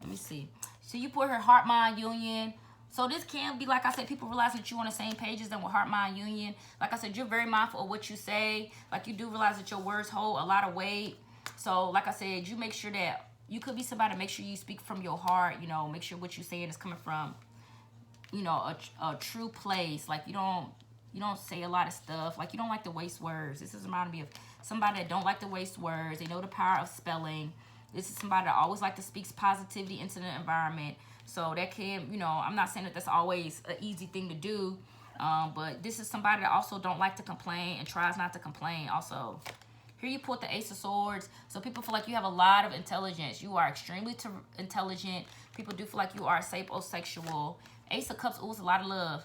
Let me see. So you put her heart, mind, union. So this can be, like I said, people realize that you're on the same page as them with heart, mind, union. Like I said, you're very mindful of what you say. Like you do realize that your words hold a lot of weight. So like I said, you make sure that you could be somebody, make sure you speak from your heart, you know, make sure what you're saying is coming from, you know, a true place. Like you don't say a lot of stuff. Like you don't like to waste words. This is reminding me of somebody that don't like to waste words. They know the power of spelling. This is somebody that always like to speak positivity into the environment. So that can, you know, I'm not saying that that's always an easy thing to do, but this is somebody that also don't like to complain and tries not to complain also. Here you put the Ace of Swords. So people feel like you have a lot of intelligence. You are extremely intelligent. People do feel like you are sapiosexual. Ace of Cups, oh, it's a lot of love.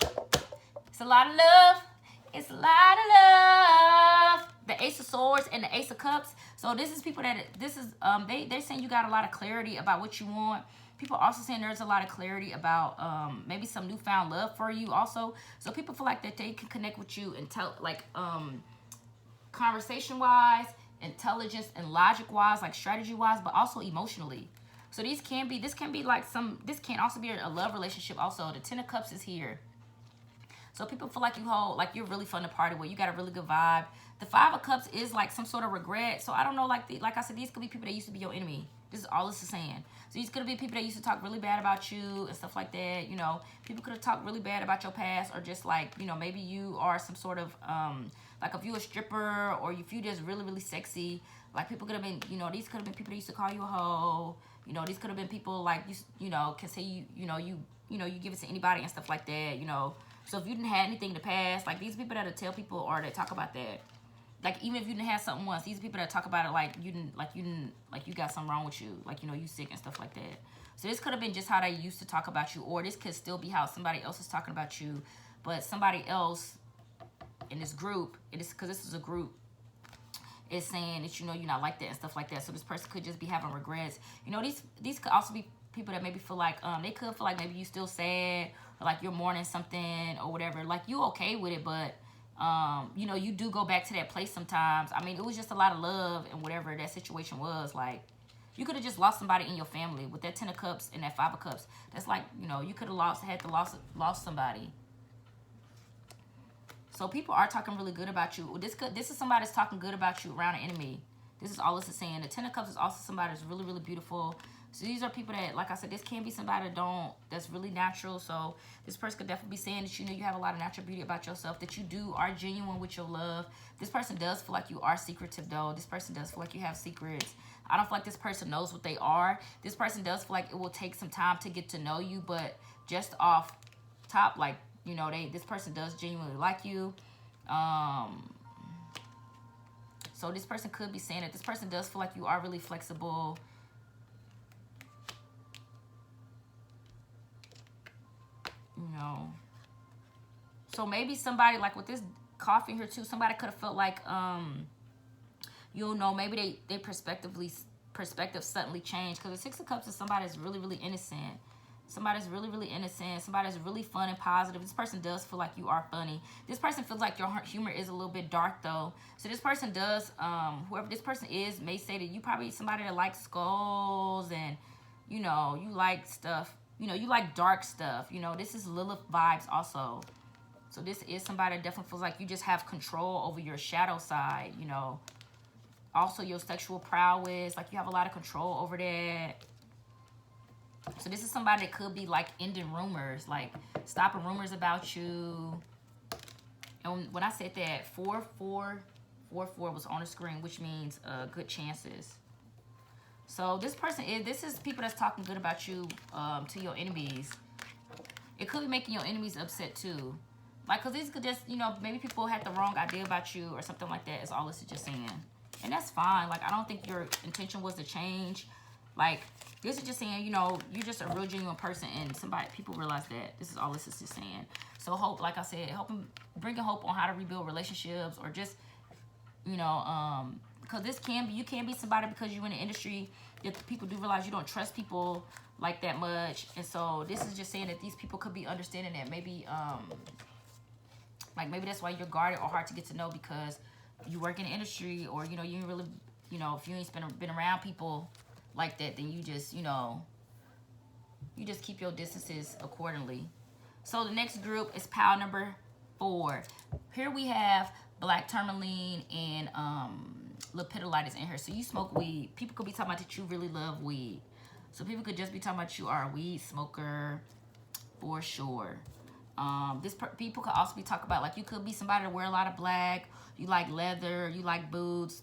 It's a lot of love. It's a lot of love. The Ace of Swords and the Ace of Cups. So this is people that, this is, they're saying you got a lot of clarity about what you want. People also saying there's a lot of clarity about maybe some newfound love for you also. So people feel like that they can connect with you and tell, like, conversation-wise, intelligence and logic-wise, like strategy-wise, but also emotionally. So this can be like this can also be a love relationship also. The Ten of Cups is here. So people feel like you're really fun to party with. You got a really good vibe. The Five of Cups is like some sort of regret. So I don't know, like I said, these could be people that used to be your enemy. This is all this is saying. So these could be people that used to talk really bad about you and stuff like that. You know, people could have talked really bad about your past, or just like, you know, maybe you are some sort of, like if you a stripper, or if you just really, really sexy. Like people could have been, you know, these could have been people that used to call you a hoe. You know, these could have been people like, you know, can say you give it to anybody and stuff like that, you know. So if you didn't have anything to pass, like these people that tell people or that talk about that, like even if you didn't have something once, these people that talk about it like you got something wrong with you, like, you know, you sick and stuff like that. So this could have been just how they used to talk about you, or this could still be how somebody else is talking about you, but somebody else in this group, it is because this is a group, is saying that, you know, you're not like that and stuff like that. So this person could just be having regrets. You know, these could also be people that maybe feel like they could feel like maybe you still sad, or like you're mourning something or whatever. Like you okay with it, but you know, you do go back to that place sometimes. I mean, it was just a lot of love and whatever that situation was. Like you could have just lost somebody in your family with that Ten of Cups and that Five of Cups. That's like, you know, you could have lost somebody. So people are talking really good about you. This is somebody that's talking good about you around an enemy. This is all this is saying. The Ten of Cups is also somebody that's really, really beautiful. So these are people that, like I said, this can be somebody that's really natural. So this person could definitely be saying that, you know, you have a lot of natural beauty about yourself, that you are genuine with your love. This person does feel like you are secretive, though. This person does feel like you have secrets. I don't feel like this person knows what they are. This person does feel like it will take some time to get to know you, but just off top, like, you know, this person does genuinely like you. So this person could be saying that this person does feel like you are really flexible. You know, so maybe somebody, like with this coffin here too, somebody could have felt like, you know, maybe they perspective suddenly changed, because the Six of Cups is somebody that's really, really innocent. Somebody's really, really innocent. Somebody's really fun and positive. This person does feel like you are funny. This person feels like your humor is a little bit dark, though. So this person does, whoever this person is, may say that you probably somebody that likes skulls and, you know, you like stuff. You know, you like dark stuff. You know, this is Lilith vibes also. So this is somebody that definitely feels like you just have control over your shadow side, you know. Also your sexual prowess, like you have a lot of control over that. So this is somebody that could be like ending rumors. Like stopping rumors about you. And when I said that, 4444 was on the screen, which means good chances. So this is people that's talking good about you to your enemies. It could be making your enemies upset too. Like, because these could just, you know, maybe people had the wrong idea about you or something like that, is all this is just saying. And that's fine. Like, I don't think your intention was to change. Like, this is just saying, you know, you're just a real genuine person, and people realize that. This is all this is just saying. So hope, like I said, bringing hope on how to rebuild relationships, or just, you know, because you can be somebody because you're in the industry that people do realize you don't trust people like that much. And so this is just saying that these people could be understanding that maybe, like maybe that's why you're guarded or hard to get to know, because you work in the industry, or, you know, you really, you know, if you ain't been around people like that, then you just, you know, you just keep your distances accordingly. So the next group is pile number 4. Here we have black tourmaline and lepidolite is in here. So you smoke weed. People could be talking about that you really love weed. So people could just be talking about you are a weed smoker for sure. People could also be talking about, like, you could be somebody that wear a lot of black. You like leather. You like boots.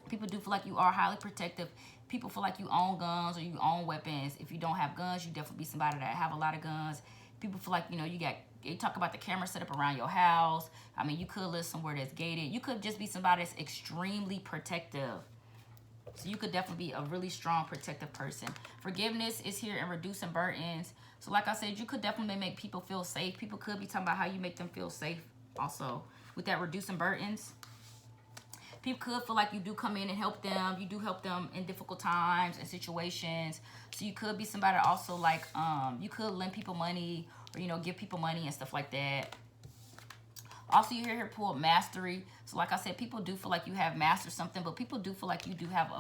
People do feel like you are highly protective. People feel like you own guns or you own weapons. If you don't have guns, you definitely be somebody that have a lot of guns. People feel like, you know, they talk about the camera set up around your house. I mean, you could live somewhere that's gated. You could just be somebody that's extremely protective. So you could definitely be a really strong protective person. Forgiveness is here and reducing burdens. So like I said, you could definitely make people feel safe. People could be talking about how you make them feel safe also with that reducing burdens. People could feel like you do come in and help them. You do help them in difficult times and situations. So you could be somebody also, like, you could lend people money, or, you know, give people money and stuff like that. Also, you hear here pull mastery. So like I said, people do feel like you have mastered something, but people do feel like you do have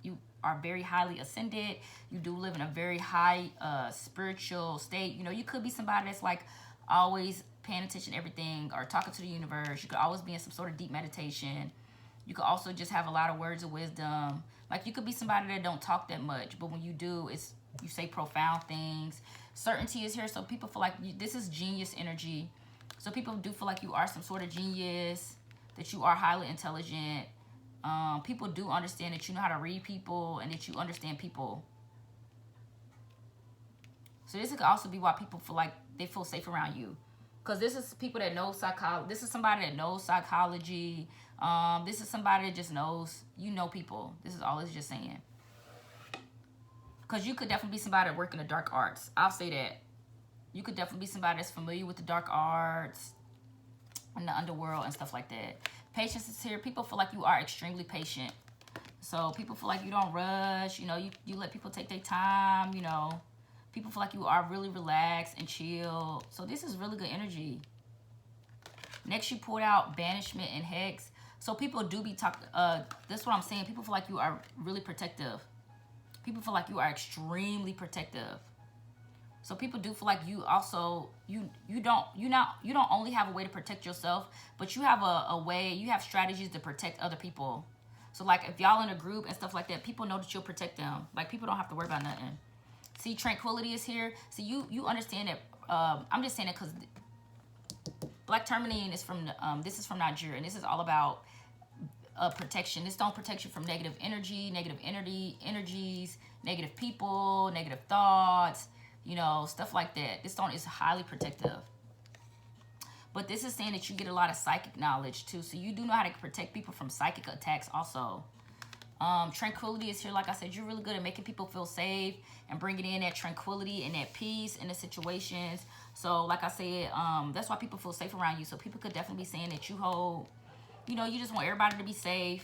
you are very highly ascended. You do live in a very high spiritual state. You know, you could be somebody that's like always paying attention to everything, or talking to the universe. You could always be in some sort of deep meditation. You could also just have a lot of words of wisdom. Like, you could be somebody that don't talk that much, but when you do, you say profound things. Certainty is here, so people feel like this is genius energy. So people do feel like you are some sort of genius, that you are highly intelligent. People do understand that you know how to read people and that you understand people. So this could also be why people feel like they feel safe around you. Because this is people that know psychology. This is somebody that knows psychology. This is somebody that just knows, you know, people. This is all it's just saying. Because you could definitely be somebody that work in the dark arts. I'll say that. You could definitely be somebody that's familiar with the dark arts and the underworld and stuff like that. Patience is here. People feel like you are extremely patient. So people feel like you don't rush. You know, you let people take their time, you know. People feel like you are really relaxed and chill. So this is really good energy. Next, you pulled out banishment and hex. So people do be talking, that's what I'm saying. People feel like you are really protective. People feel like you are extremely protective. So people do feel like you also, you don't only have a way to protect yourself, but you have a way, you have strategies to protect other people. So like if y'all in a group and stuff like that, people know that you'll protect them. Like people don't have to worry about nothing. See, tranquility is here. So you understand that, I'm just saying that because black tourmaline is from, this is from Nigeria, and this is all about protection. This don't protect you from negative energies, negative people, negative thoughts, you know, stuff like that. This stone is highly protective. But this is saying that you get a lot of psychic knowledge too. So you do know how to protect people from psychic attacks also. Tranquility is here. Like I said, you're really good at making people feel safe and bringing in that tranquility and that peace in the situations. So like I said, that's why people feel safe around you. So people could definitely be saying that you hold, you know, you just want everybody to be safe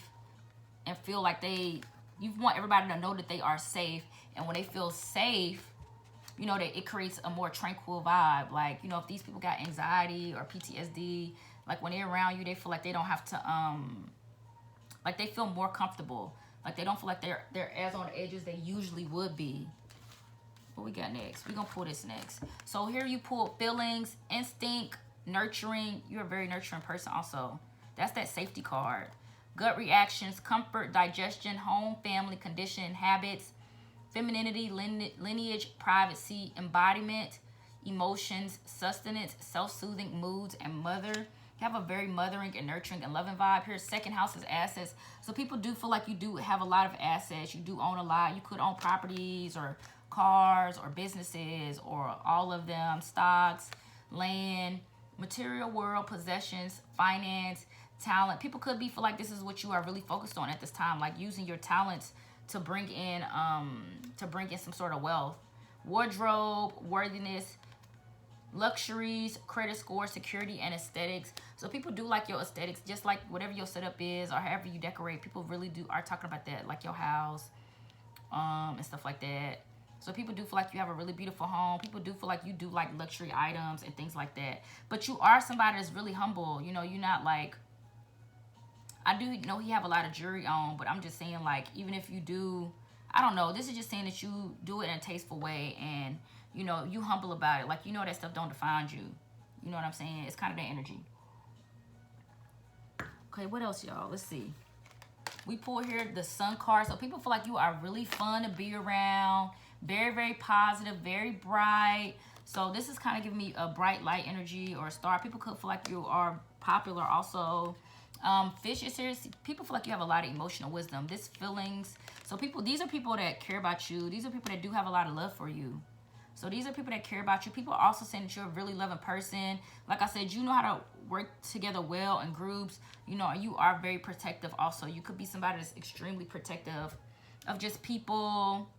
and feel like you want everybody to know that they are safe. And when they feel safe, you know, that it creates a more tranquil vibe. Like, you know, if these people got anxiety or PTSD, like when they're around you, they feel like they don't have to, like they feel more comfortable. Like they don't feel like they're as on the edges they usually would be. What we got next? We're going to pull this next. So here you pull feelings, instinct, nurturing. You're a very nurturing person also. That's that safety card. Gut reactions, comfort, digestion, home, family, condition, habits, femininity, lineage, privacy, embodiment. emotions, sustenance, self-soothing moods, and mother. You have a very mothering and nurturing and loving vibe here. Second house is assets. So people do feel like you do have a lot of assets. You do own a lot. You could own properties or cars or businesses or all of them, stocks, land, material world, possessions, finance, talent. People could be feel like this is what you are really focused on at this time, like using your talents to bring in some sort of wealth. Wardrobe, worthiness, luxuries, credit score, security, and aesthetics. So people do like your aesthetics, just like whatever your setup is or however you decorate. People really are talking about that, like your house, and stuff like that. So people do feel like you have a really beautiful home. People do feel like you do like luxury items and things like that. But you are somebody that's really humble. You know, you're not like, I do know he have a lot of jewelry on, but I'm just saying, like, even if you do, I don't know, this is just saying that you do it in a tasteful way and, you know, you humble about it. Like, you know that stuff don't define you. You know what I'm saying? It's kind of that energy. Okay, what else, y'all? Let's see. We pull here the Sun card. So people feel like you are really fun to be around. Very, very positive, very bright. So this is kind of giving me a bright light energy or a star. People could feel like you are popular also. Fish is serious. People feel like you have a lot of emotional wisdom. This feelings. So these are people that care about you. These are people that do have a lot of love for you. So these are people that care about you. People are also saying that you're a really loving person. Like I said, you know how to work together well in groups. You know, you are very protective also. You could be somebody that's extremely protective of just people.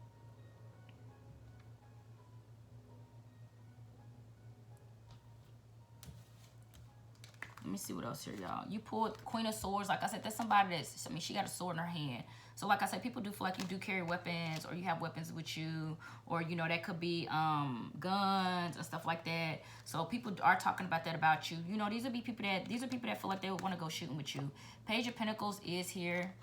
Let me see what else here, y'all. You pulled Queen of Swords. Like I said, that's somebody that's, I mean, she got a sword in her hand. So like I said, people do feel like you do carry weapons or you have weapons with you. Or, you know, that could be guns and stuff like that. So people are talking about that about you. You know, these are people that feel like they would want to go shooting with you. Page of Pentacles is here.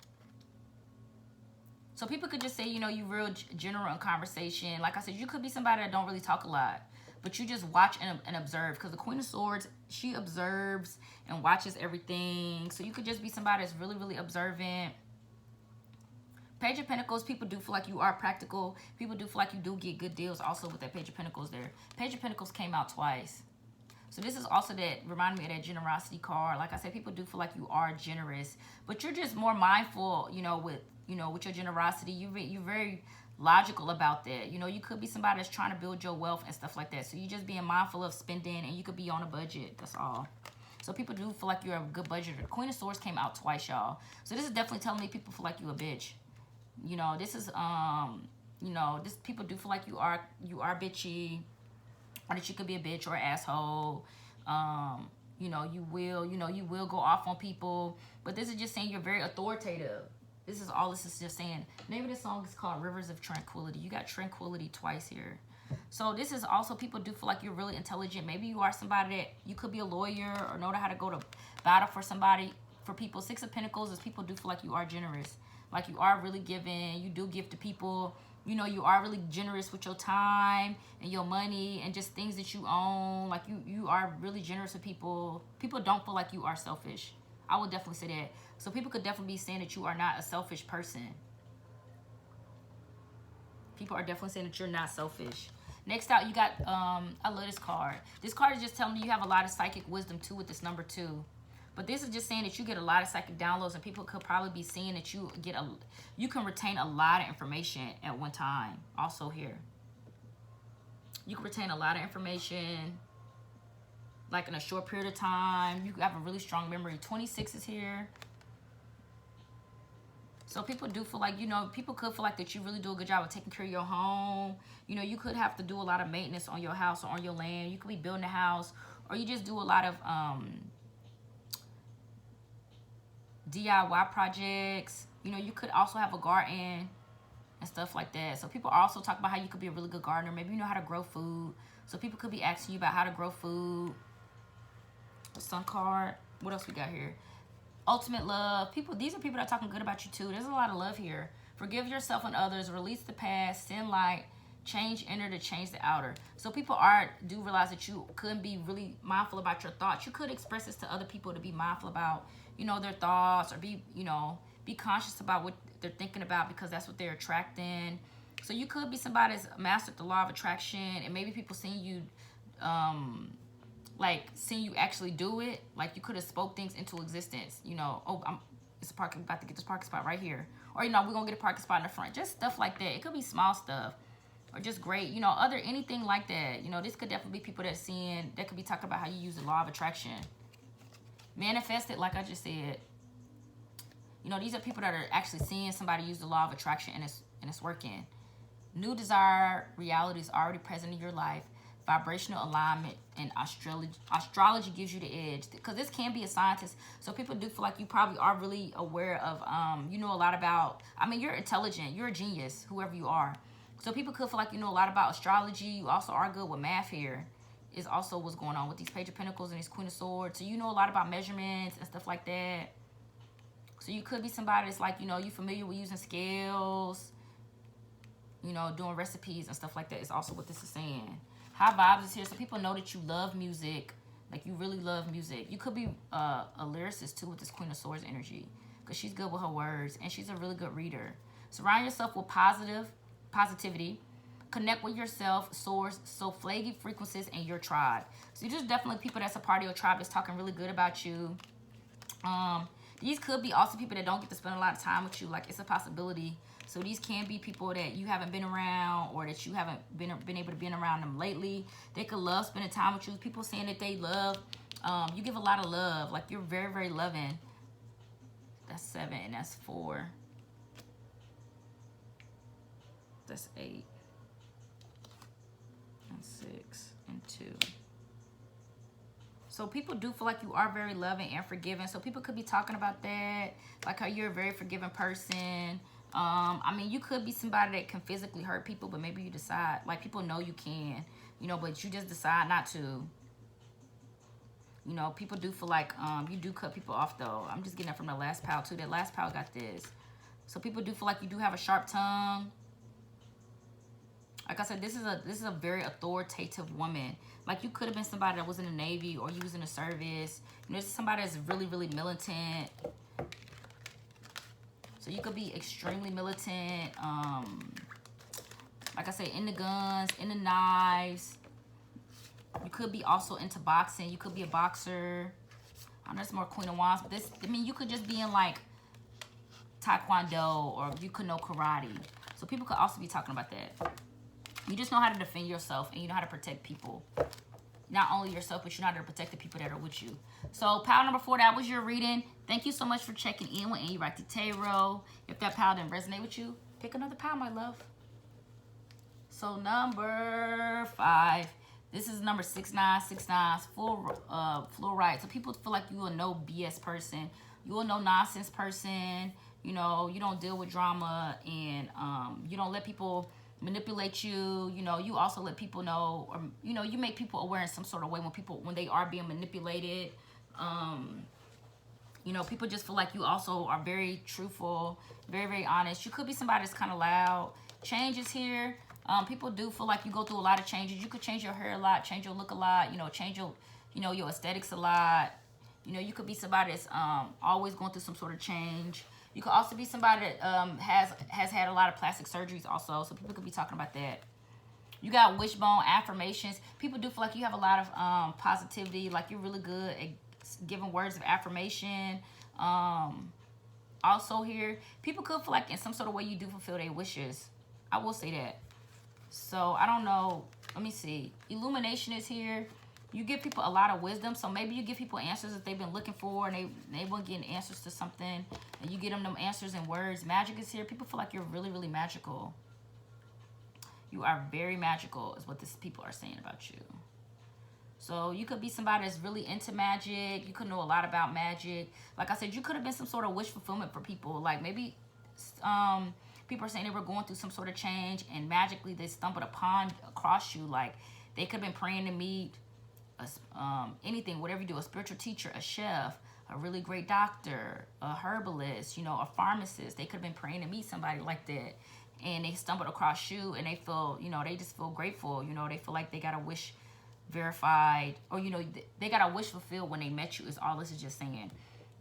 So people could just say, you know, you real general in conversation. Like I said, you could be somebody that don't really talk a lot. But you just watch and observe. Because the Queen of Swords, she observes and watches everything. So you could just be somebody that's really, really observant. Page of Pentacles, people do feel like you are practical. People do feel like you do get good deals also with that Page of Pentacles there. Page of Pentacles came out twice. So this is also that, reminded me of that generosity card. Like I said, people do feel like you are generous. But you're just more mindful, you know, with your generosity. You're very logical about that. You know, you could be somebody that's trying to build your wealth and stuff like that. So you just being mindful of spending, and you could be on a budget. That's all. So people do feel like you're a good budgeter. Queen of Swords came out twice, y'all. So this is definitely telling me people feel like you a bitch. You know, this is you know, this people do feel like you are bitchy, or that you could be a bitch or an asshole. You know, you will go off on people. But this is just saying you're very authoritative. This is all this is just saying. The name of this song is called Rivers of Tranquility. You got tranquility twice here. So this is also, people do feel like you're really intelligent. Maybe you are somebody that, you could be a lawyer or know how to go to battle for somebody, for people. Six of Pentacles is people do feel like you are generous. Like you are really giving. You do give to people. You know, you are really generous with your time and your money and just things that you own. Like you are really generous with people. People don't feel like you are selfish. I would definitely say that. So people could definitely be saying that you are not a selfish person. People are definitely saying that you're not selfish. Next out, you got, I love this card. This card is just telling me you have a lot of psychic wisdom too with this number 2. But this is just saying that you get a lot of psychic downloads, and people could probably be seeing that you can retain a lot of information at one time. Also here, you can retain a lot of information like in a short period of time. You have a really strong memory. 26 is here. So people do feel like, you know, people could feel like that you really do a good job of taking care of your home. You know, you could have to do a lot of maintenance on your house or on your land. You could be building a house, or you just do a lot of DIY projects. You know, you could also have a garden and stuff like that. So people also talk about how you could be a really good gardener. Maybe you know how to grow food. So people could be asking you about how to grow food. Sun card. What else we got here? Ultimate love. People, these are people that are talking good about you too. There's a lot of love here. Forgive yourself and others. Release the past. Send light. Change inner to change the outer. So people do realize that you could be really mindful about your thoughts. You could express this to other people, to be mindful about, you know, their thoughts, or be conscious about what they're thinking about, because that's what they're attracting. So you could be somebody that's mastered the law of attraction, and maybe people seeing you like seeing you actually do it. Like you could have spoke things into existence. You know, oh, it's a parking, about to get this parking spot right here, or you know, we're gonna get a parking spot in the front. Just stuff like that. It could be small stuff, or just great, you know, anything like that. You know, this could definitely be people that could be talking about how you use the law of attraction. Manifest it, like I just said. You know, these are people that are actually seeing somebody use the law of attraction and it's working. New desired reality is already present in your life. Vibrational alignment and astrology gives you the edge, because this can be a scientist. So people do feel like you probably are really aware of, you know, a lot about, I mean, you're intelligent, you're a genius, whoever you are. So people could feel like you know a lot about astrology. You also are good with math here. Is also what's going on with these Page of Pentacles and these Queen of Swords. So you know a lot about measurements and stuff like that. So you could be somebody that's like, you know, you familiar with using scales, you know, doing recipes and stuff like that is also what this is saying. High vibes is here, so people know that you love music, like you really love music. You could be a lyricist too with this Queen of Swords energy, because she's good with her words and she's a really good reader. Surround yourself with positivity. Connect with yourself, source, so flaky frequencies and your tribe. So you're just definitely people that's a part of your tribe that's talking really good about you. These could be also people that don't get to spend a lot of time with you. Like, it's a possibility. So these can be people that you haven't been around, or that you haven't been able to be around them lately. They could love spending time with you. People saying that they love, you give a lot of love. Like, you're very, very loving. That's 7 and that's 4. That's 8. And 6 and 2. So people do feel like you are very loving and forgiving. So people could be talking about that, like how you're a very forgiving person. I mean, you could be somebody that can physically hurt people, but maybe you decide, like, people know you can, you know, but you just decide not to. You know, people do feel like you do cut people off, though. I'm just getting that from the last pile too. That last pile got this. So people do feel like you do have a sharp tongue. Like I said, this is a very authoritative woman. Like, you could have been somebody that was in the Navy, or you was in the service. You know, this is somebody that's really, really militant. So you could be extremely militant. Like I said, in the guns, in the knives. You could be also into boxing. You could be a boxer. I know there's more Queen of Wands, but this, I mean, you could just be in like Taekwondo, or you could know karate. So people could also be talking about that. You just know how to defend yourself, and you know how to protect people. Not only yourself, but you know how to protect the people that are with you. So pile number 4, that was your reading. Thank you so much for checking in with Anurakti Tarot. If that pile didn't resonate with you, pick another pile, my love. So number 5. This is number 6969. Fluorite. So people feel like you a no BS person. You a no nonsense person. You know, you don't deal with drama, and you don't let people manipulate you. You know, you also let people know, or you know, you make people aware in some sort of way when they are being manipulated. You know, people just feel like you also are very truthful, very, very honest. You could be somebody that's kind of loud. Changes here. People do feel like you go through a lot of changes. You could change your hair a lot, change your look a lot, you know, change your, you know, your aesthetics a lot. You know, you could be somebody that's always going through some sort of change. You could also be somebody that has had a lot of plastic surgeries also. So people could be talking about that. You got wishbone affirmations. People do feel like you have a lot of positivity. Like, you're really good at giving words of affirmation. Also here, people could feel like in some sort of way you do fulfill their wishes. I will say that. So I don't know. Let me see. Illumination is here. You give people a lot of wisdom. So maybe you give people answers that they've been looking for, and they weren't getting answers to something, and you get them answers in words. Magic is here. People feel like you're really, really magical. You are very magical is what people are saying about you. So you could be somebody that's really into magic. You could know a lot about magic. Like I said, you could have been some sort of wish fulfillment for people. Like, maybe people are saying they were going through some sort of change, and magically they stumbled across you. Like, they could have been praying to meet anything, whatever you do, a spiritual teacher, a chef, a really great doctor, a herbalist, you know, a pharmacist. They could have been praying to meet somebody like that, and they stumbled across you, and they feel, you know, they just feel grateful. You know, they feel like they got a wish verified, or, you know, they got a wish fulfilled when they met you, is all this is just saying.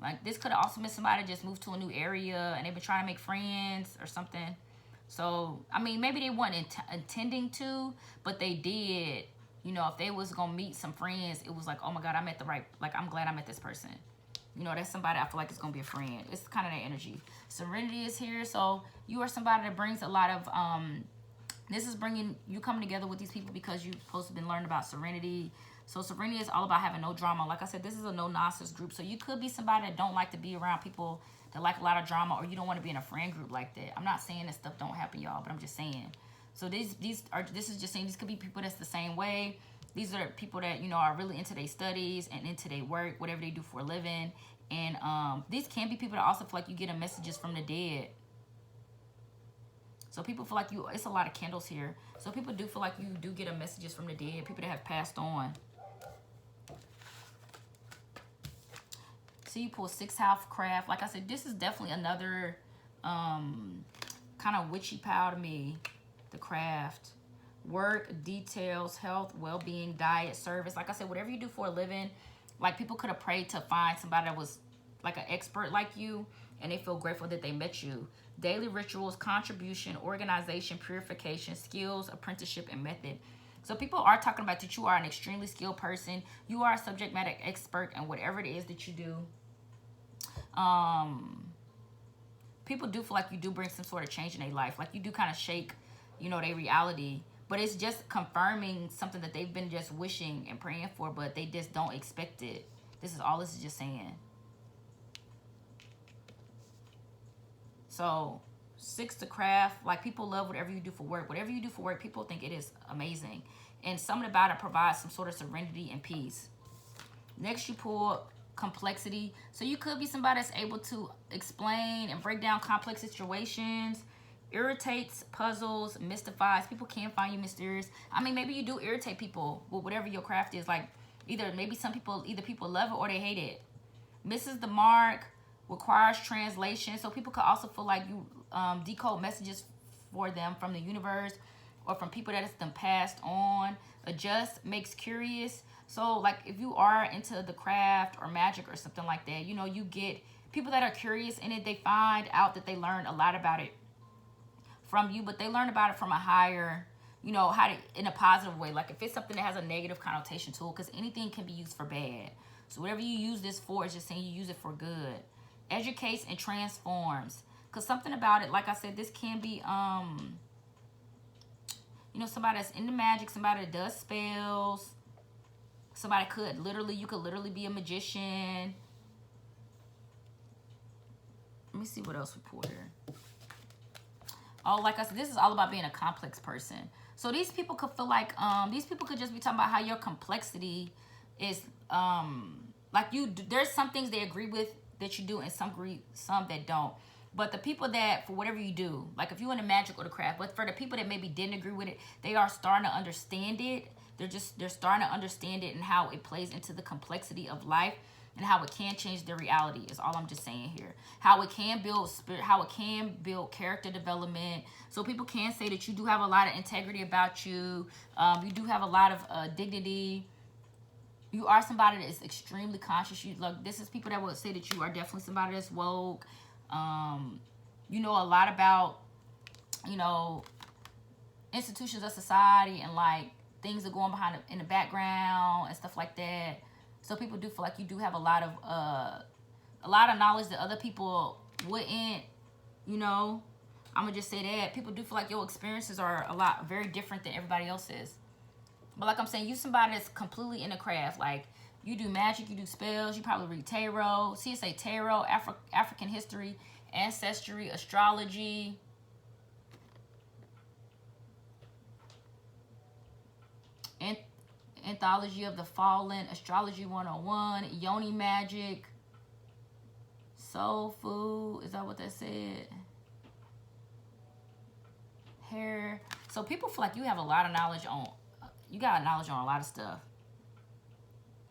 Like, this could have also been somebody just moved to a new area, and they've been trying to make friends or something. So, I mean, maybe they weren't intending to, but they did. You know, if they was gonna meet some friends, it was like, oh my God, I met the right, like, I'm glad I met this person. You know, that's somebody I feel like is gonna be a friend. It's kind of that energy. Serenity is here, so you are somebody that brings a lot of, this is bringing, you coming together with these people because you're supposed to been learning about serenity. So serenity is all about having no drama. Like I said, this is a no-nonsense group. So you could be somebody that don't like to be around people that like a lot of drama, or you don't want to be in a friend group like that. I'm not saying that stuff don't happen, y'all, but I'm just saying. So this is just saying these could be people that's the same way. These are people that, you know, are really into their studies and into their work, whatever they do for a living. And these can be people that also feel like you get messages from the dead. So people feel like you, it's a lot of candles here. So people do feel like you do get messages from the dead, people that have passed on. So you pull 6th house craft. Like I said, this is definitely another kind of witchy power to me. The craft. Work, details, health, well-being, diet, service. Like I said, whatever you do for a living, like people could have prayed to find somebody that was like an expert like you, and they feel grateful that they met you. Daily rituals, contribution, organization, purification, skills, apprenticeship, and method. So people are talking about that you are an extremely skilled person. You are a subject matter expert in whatever it is that you do. People do feel like you do bring some sort of change in their life. Like you do kind of shake, you know, their reality. But it's just confirming something that they've been just wishing and praying for, but they just don't expect it. This is all this is just saying. So 6 to craft. Like people love whatever you do for work. Whatever you do for work, people think it is amazing. And something about it provides some sort of serenity and peace. Next you pull complexity. So you could be somebody that's able to explain and break down complex situations. Irritates, puzzles, mystifies. People can find you mysterious. I mean, maybe you do irritate people with whatever your craft is. Like maybe some people, either people love it or they hate it. Misses the mark, requires translation. So people could also feel like you decode messages for them from the universe or from people that has been passed on. Adjust, makes curious. So like if you are into the craft or magic or something like that, you know, you get people that are curious in it. They find out that they learn a lot about it from you, but they learn about it from a higher, you know, how to, in a positive way. Like if it's something that has a negative connotation to it, because anything can be used for bad. So whatever you use this for is just saying you use it for good. Educates and transforms. Because something about it, like I said, this can be, you know, somebody that's into magic, somebody that does spells. Somebody could literally, you could literally be a magician. Let me see what else we pulled here. Oh, like I said, this is all about being a complex person. So these people could feel like, these people could just be talking about how your complexity is, like you, there's some things they agree with that you do and some that don't. But the people that, for whatever you do, like if you're in the magic or the craft, but for the people that maybe didn't agree with it, they are starting to understand it. They're starting to understand it and how it plays into the complexity of life and how it can change their reality is all I'm just saying here. How it can build spirit, how it can build character development. So people can say that you do have a lot of integrity about you. You do have a lot of dignity. You are somebody that is extremely conscious. You look, this is people that would say that you are definitely somebody that's woke. You know a lot about, you know, institutions of society and like things are going behind in the background and stuff like that. So people do feel like you do have a lot of knowledge that other people wouldn't, you know. I'm gonna just say that people do feel like your experiences are very different than everybody else's. But like I'm saying, you somebody that's completely in the craft. Like you do magic, you do spells, you probably read tarot. See it say tarot, African history, ancestry, astrology. Anthology of the Fallen, Astrology 101, Yoni Magic, Soul Food. Is that what that said? Hair. So people feel like you have a lot of knowledge on, you got knowledge on a lot of stuff.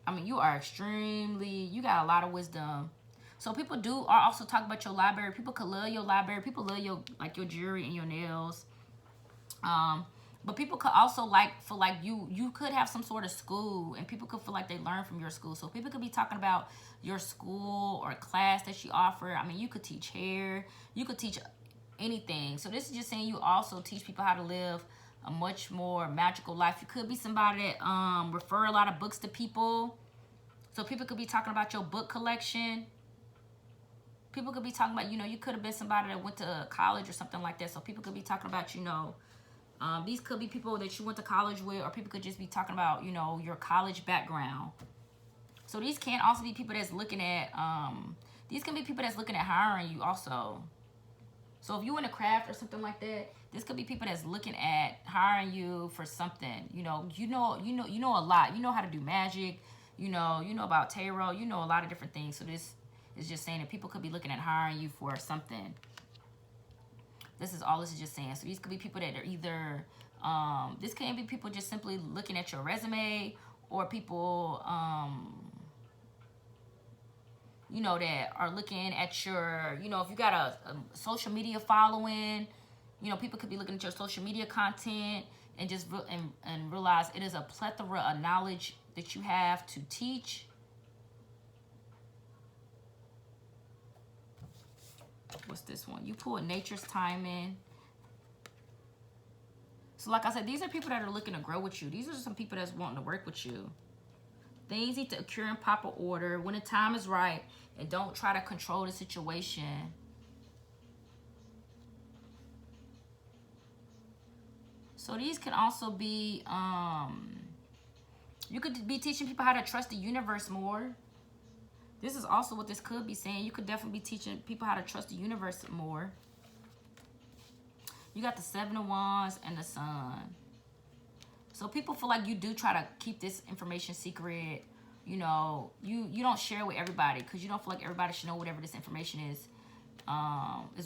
I mean, you are you got a lot of wisdom. So people are also talking about your library. People could love your library. People love your jewelry and your nails. But people could also feel like you could have some sort of school, and people could feel like they learn from your school. So people could be talking about your school or class that you offer. I mean, you could teach hair, you could teach anything. So this is just saying you also teach people how to live a much more magical life. You could be somebody that refer a lot of books to people. So people could be talking about your book collection. People could be talking about, you know, you could have been somebody that went to college or something like that. So people could be talking about, you know, these could be people that you went to college with, or people could just be talking about, you know, your college background. So these can also be people that's looking at, these can be people that's looking at hiring you also. So if you in a craft or something like that, this could be people that's looking at hiring you for something. You know a lot. You know how to do magic. You know about tarot. You know a lot of different things. So this is just saying that people could be looking at hiring you for something. This is just saying. So these could be people that are either, this can be people just simply looking at your resume, or people, you know, that are looking at your, you know, if you got a social media following, you know, people could be looking at your social media content and just and realize it is a plethora of knowledge that you have to teach. What's this one? You pull nature's timing. So like I said, these are people that are looking to grow with you. These are some people that's wanting to work with you. Things need to occur in proper order when the time is right, and don't try to control the situation. So these can also be, you could be teaching people how to trust the universe more. This is also what this could be saying. You could definitely be teaching people how to trust the universe more. You got the Seven of Wands and the Sun. So people feel like you do try to keep this information secret. You know, you don't share with everybody because you don't feel like everybody should know whatever this information is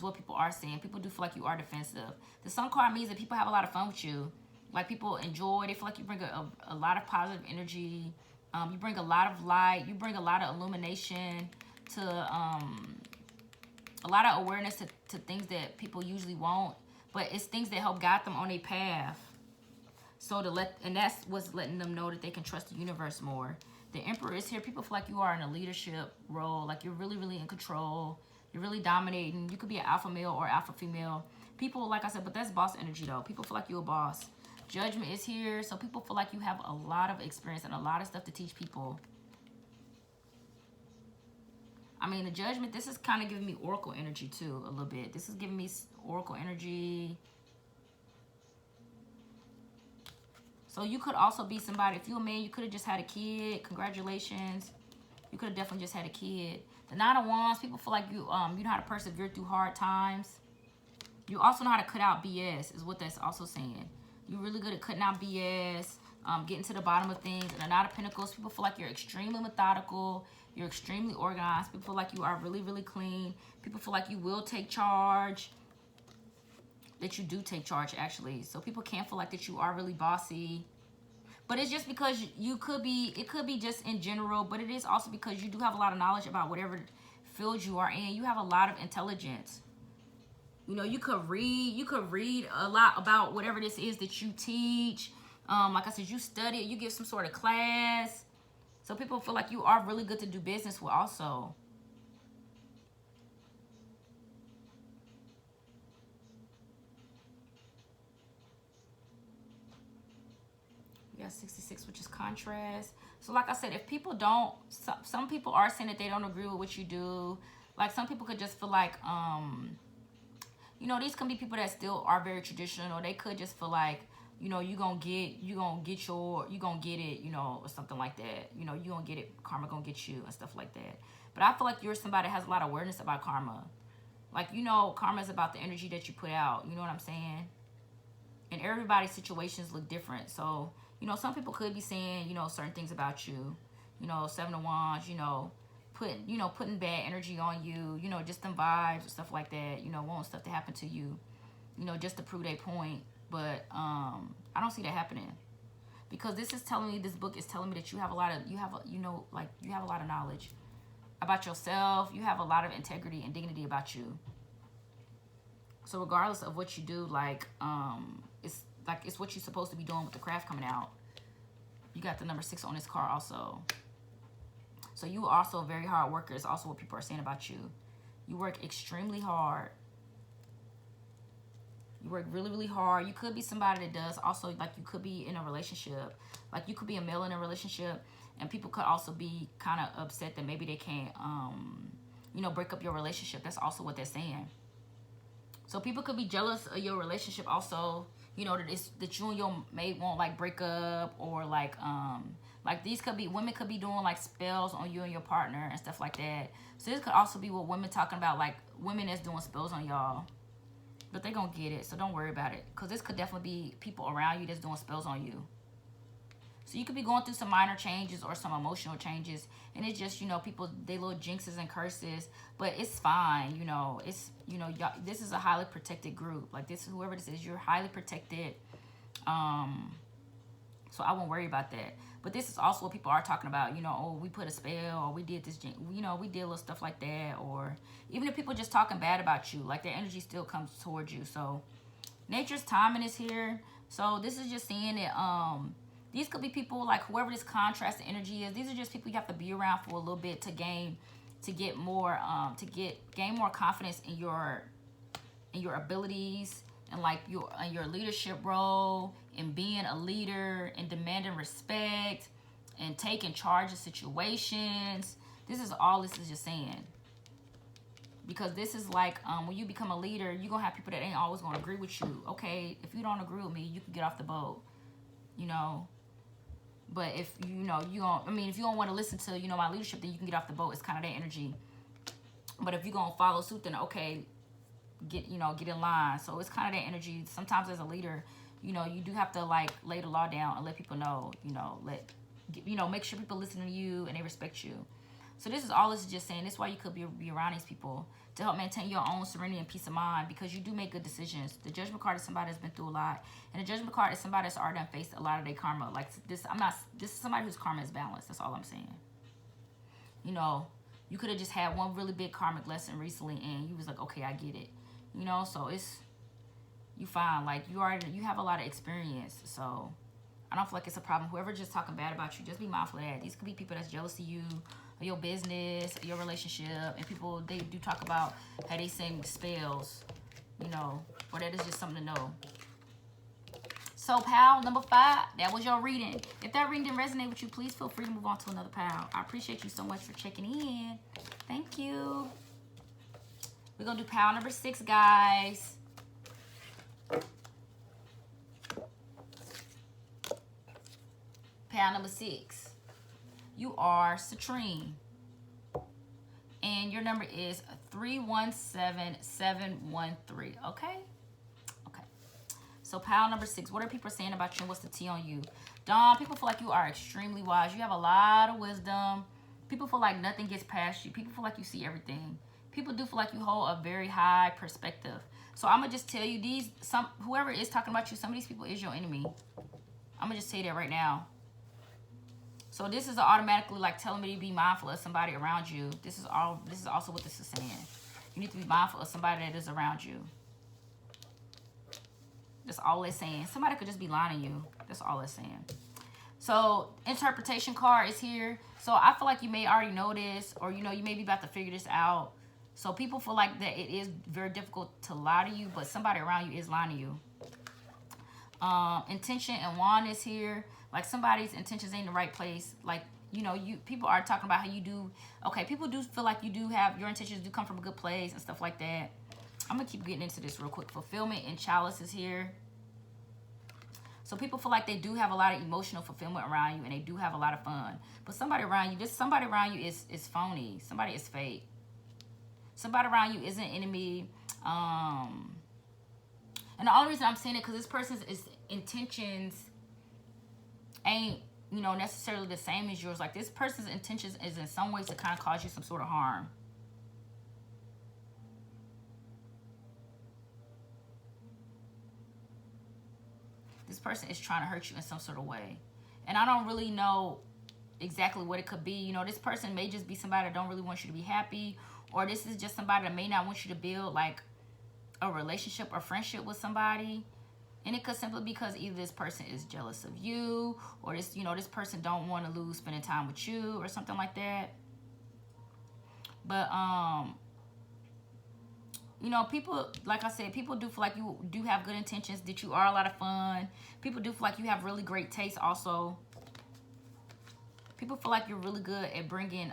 what people are saying. People do feel like you are defensive. The Sun card means that people have a lot of fun with you. Like, people enjoy. They feel like you bring a lot of positive energy. You bring a lot of light. You bring a lot of illumination to a lot of awareness to things that people usually won't. But it's things that help guide them on a path. So and that's what's letting them know that they can trust the universe more. The Emperor is here. People feel like you are in a leadership role. Like, you're really, really in control. You're really dominating. You could be an alpha male or alpha female. People, like I said, but that's boss energy though. People feel like you're a boss. Judgment is here. So people feel like you have a lot of experience and a lot of stuff to teach people. I mean, the Judgment, this is kind of giving me Oracle energy too, a little bit. This is giving me Oracle energy. So you could also be somebody, if you're a man, you could have just had a kid. Congratulations. You could have definitely just had a kid. The Nine of Wands, people feel like you know how to persevere through hard times. You also know how to cut out BS, is what that's also saying. You're really good at cutting out BS, getting to the bottom of things. And the Knight of Pentacles, people feel like you're extremely methodical. You're extremely organized. People feel like you are really, really clean. People feel like you will take charge. That you do take charge, actually. So people can feel like that you are really bossy. But it's just because you could be, it could be just in general, but it is also because you do have a lot of knowledge about whatever field you are in. You have a lot of intelligence. You know, you could read a lot about whatever this is that you teach. Like I said, you study it, you give some sort of class. So people feel like you are really good to do business with also. We got 66, which is contrast. So like I said, if people don't, some people are saying that they don't agree with what you do. Like, some people could just feel like, you know, these can be people that still are very traditional. Or they could just feel like, you know, you gonna get it, you know, or something like that. You know, you gonna get it, karma gonna get you and stuff like that. But I feel like you're somebody that has a lot of awareness about karma. Like, you know, karma is about the energy that you put out. You know what I'm saying? And everybody's situations look different. So, you know, some people could be saying, you know, certain things about you. You know, Seven of Wands, you know, putting bad energy on you. You know, just them vibes and stuff like that. You know, wanting stuff to happen to you. You know, just to prove their point. But I don't see that happening, because this is telling me, this book is telling me that you have a lot of, you have a lot of knowledge about yourself. You have a lot of integrity and dignity about you. So regardless of what you do, it's what you're supposed to be doing with the craft coming out. You got the number 6 on this card also. So you are also a very hard worker, is also what people are saying about you. You work extremely hard. You work really, really hard. You could be somebody that does also, like, you could be in a relationship. Like, you could be a male in a relationship, and people could also be kind of upset that maybe they can't, you know, break up your relationship. That's also what they're saying. So people could be jealous of your relationship also, you know, that you and your mate won't, like, break up, or, like these could be, women could be doing, like, spells on you and your partner and stuff like that. So this could also be what women talking about, like, women that's doing spells on y'all. But they gonna get it, so don't worry about it. Because this could definitely be people around you that's doing spells on you. So you could be going through some minor changes or some emotional changes. And it's just, you know, people, they little jinxes and curses. But it's fine, you know. It's, you know, y'all, this is a highly protected group. Like, this, whoever this is, you're highly protected. So I won't worry about that. But this is also what people are talking about. You know, oh, we put a spell, or we did this, you know, we did little stuff like that. Or even if people just talking bad about you, like, their energy still comes towards you. So nature's timing is here. So this is just saying that these could be people, like, whoever this contrast energy is. These are just people you have to be around for a little bit to gain more confidence in your abilities, and, like, your leadership role, and being a leader, and demanding respect, and taking charge of situations. This is all this is just saying. Because this is like, when you become a leader, you're going to have people that ain't always going to agree with you. Okay, if you don't agree with me, you can get off the boat, you know. But if, you know, if you don't want to listen to, you know, my leadership, then you can get off the boat. It's kind of that energy. But if you're going to follow suit, then okay, get in line. So it's kind of that energy. Sometimes as a leader, you know, you do have to, like, lay the law down and let people know, you know, make sure people listen to you and they respect you. So this is all this is just saying. This is why you could be around these people, to help maintain your own serenity and peace of mind, because you do make good decisions. The Judgment card is somebody that's been through a lot, and the Judgment card is somebody that's already faced a lot of their karma. Like, this is somebody whose karma is balanced. That's all I'm saying. You know, you could have just had one really big karmic lesson recently, and you was like, okay, I get it. You know, so you find, like, you have a lot of experience. So I don't feel like it's a problem. Whoever just talking bad about you, just be mindful of that. These could be people that's jealous of you, or your business, or your relationship. And people, they do talk about how they sing spells, you know, or that is just something to know. So, pal, number 5, that was your reading. If that reading didn't resonate with you, please feel free to move on to another pal. I appreciate you so much for checking in. Thank you. We're going to do pal number 6, guys. Pal number 6. You are Citrine. And your number is 317713. Okay? Okay. So pal number 6. What are people saying about you, and what's the tea on you? Dawn, people feel like you are extremely wise. You have a lot of wisdom. People feel like nothing gets past you. People feel like you see everything. People do feel like you hold a very high perspective. So I'm going to just tell you, whoever is talking about you, some of these people is your enemy. I'm going to just say that right now. So this is automatically, like, telling me to be mindful of somebody around you. This is also what this is saying. You need to be mindful of somebody that is around you. That's all it's saying. Somebody could just be lying to you. That's all it's saying. So interpretation card is here. So I feel like you may already know this, or, you know, you may be about to figure this out. So people feel like that it is very difficult to lie to you, but somebody around you is lying to you. Intention and wand is here. Like, somebody's intentions ain't in the right place. Like, you know, people are talking about how you do. Okay, people do feel like you do have, your intentions do come from a good place and stuff like that. I'm going to keep getting into this real quick. Fulfillment and chalice is here. So people feel like they do have a lot of emotional fulfillment around you, and they do have a lot of fun. But somebody around you, is phony. Somebody is fake. Somebody around you is an enemy. And the only reason I'm saying it, because this person's intentions ain't, you know, necessarily the same as yours. Like, this person's intentions is in some ways to kind of cause you some sort of harm. This person is trying to hurt you in some sort of way. And I don't really know exactly what it could be. You know, this person may just be somebody that don't really want you to be happy. Or this is just somebody that may not want you to build, like, a relationship or friendship with somebody. And it could simply be because either this person is jealous of you, or this, you know, this person don't want to lose spending time with you, or something like that. But you know, people, like I said, people do feel like you do have good intentions, that you are a lot of fun. People do feel like you have really great taste also. People feel like you're really good at bringing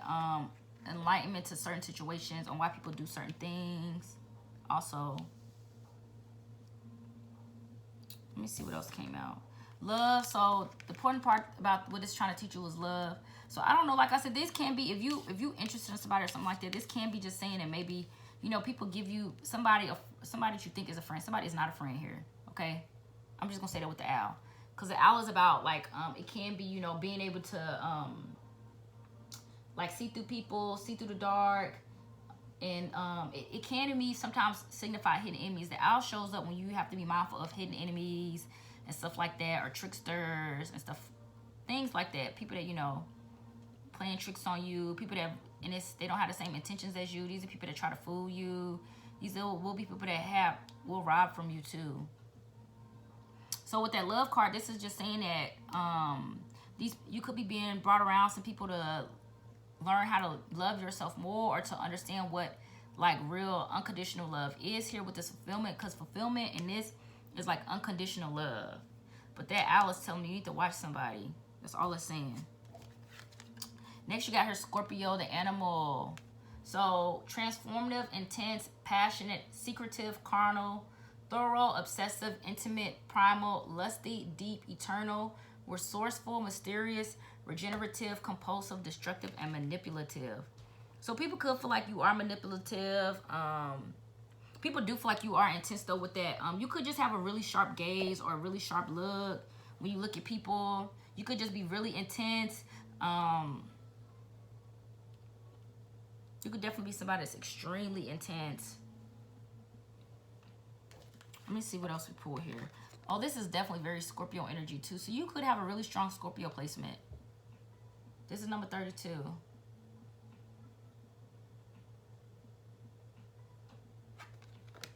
enlightenment to certain situations on why people do certain things. Also, let me see what else came out. Love. So the important part about what it's trying to teach you is love. So I don't know, like I said, this can be, if you interested in somebody or something like that, this can be just saying that maybe, you know, people give you somebody that you think is a friend. Somebody is not a friend here. Okay, I'm just gonna say that with the owl, because the owl is about like it can be, you know, being able to like see through people, see through the dark. And it can to me sometimes signify hidden enemies. The owl shows up when you have to be mindful of hidden enemies and stuff like that, or tricksters and stuff, things like that. People that, you know, playing tricks on you, people that, and they don't have the same intentions as you. These are people that try to fool you. These will be people that will rob from you too. So with that love card, this is just saying that you could be being brought around some people to learn how to love yourself more, or to understand what like real unconditional love is here with this fulfillment, because fulfillment in this is like unconditional love. But that owl is telling you need to watch somebody. That's all it's saying. Next, you got her Scorpio, the animal. So transformative, intense, passionate, secretive, carnal, thorough, obsessive, intimate, primal, lusty, deep, eternal, resourceful, mysterious, regenerative, compulsive, destructive, and manipulative. So people could feel like you are manipulative. People do feel like you are intense though with that. You could just have a really sharp gaze or a really sharp look when you look at people. You could just be really intense. You could definitely be somebody that's extremely intense. Let me see what else we pull here. Oh, this is definitely very Scorpio energy too. So you could have a really strong Scorpio placement. This is number 32.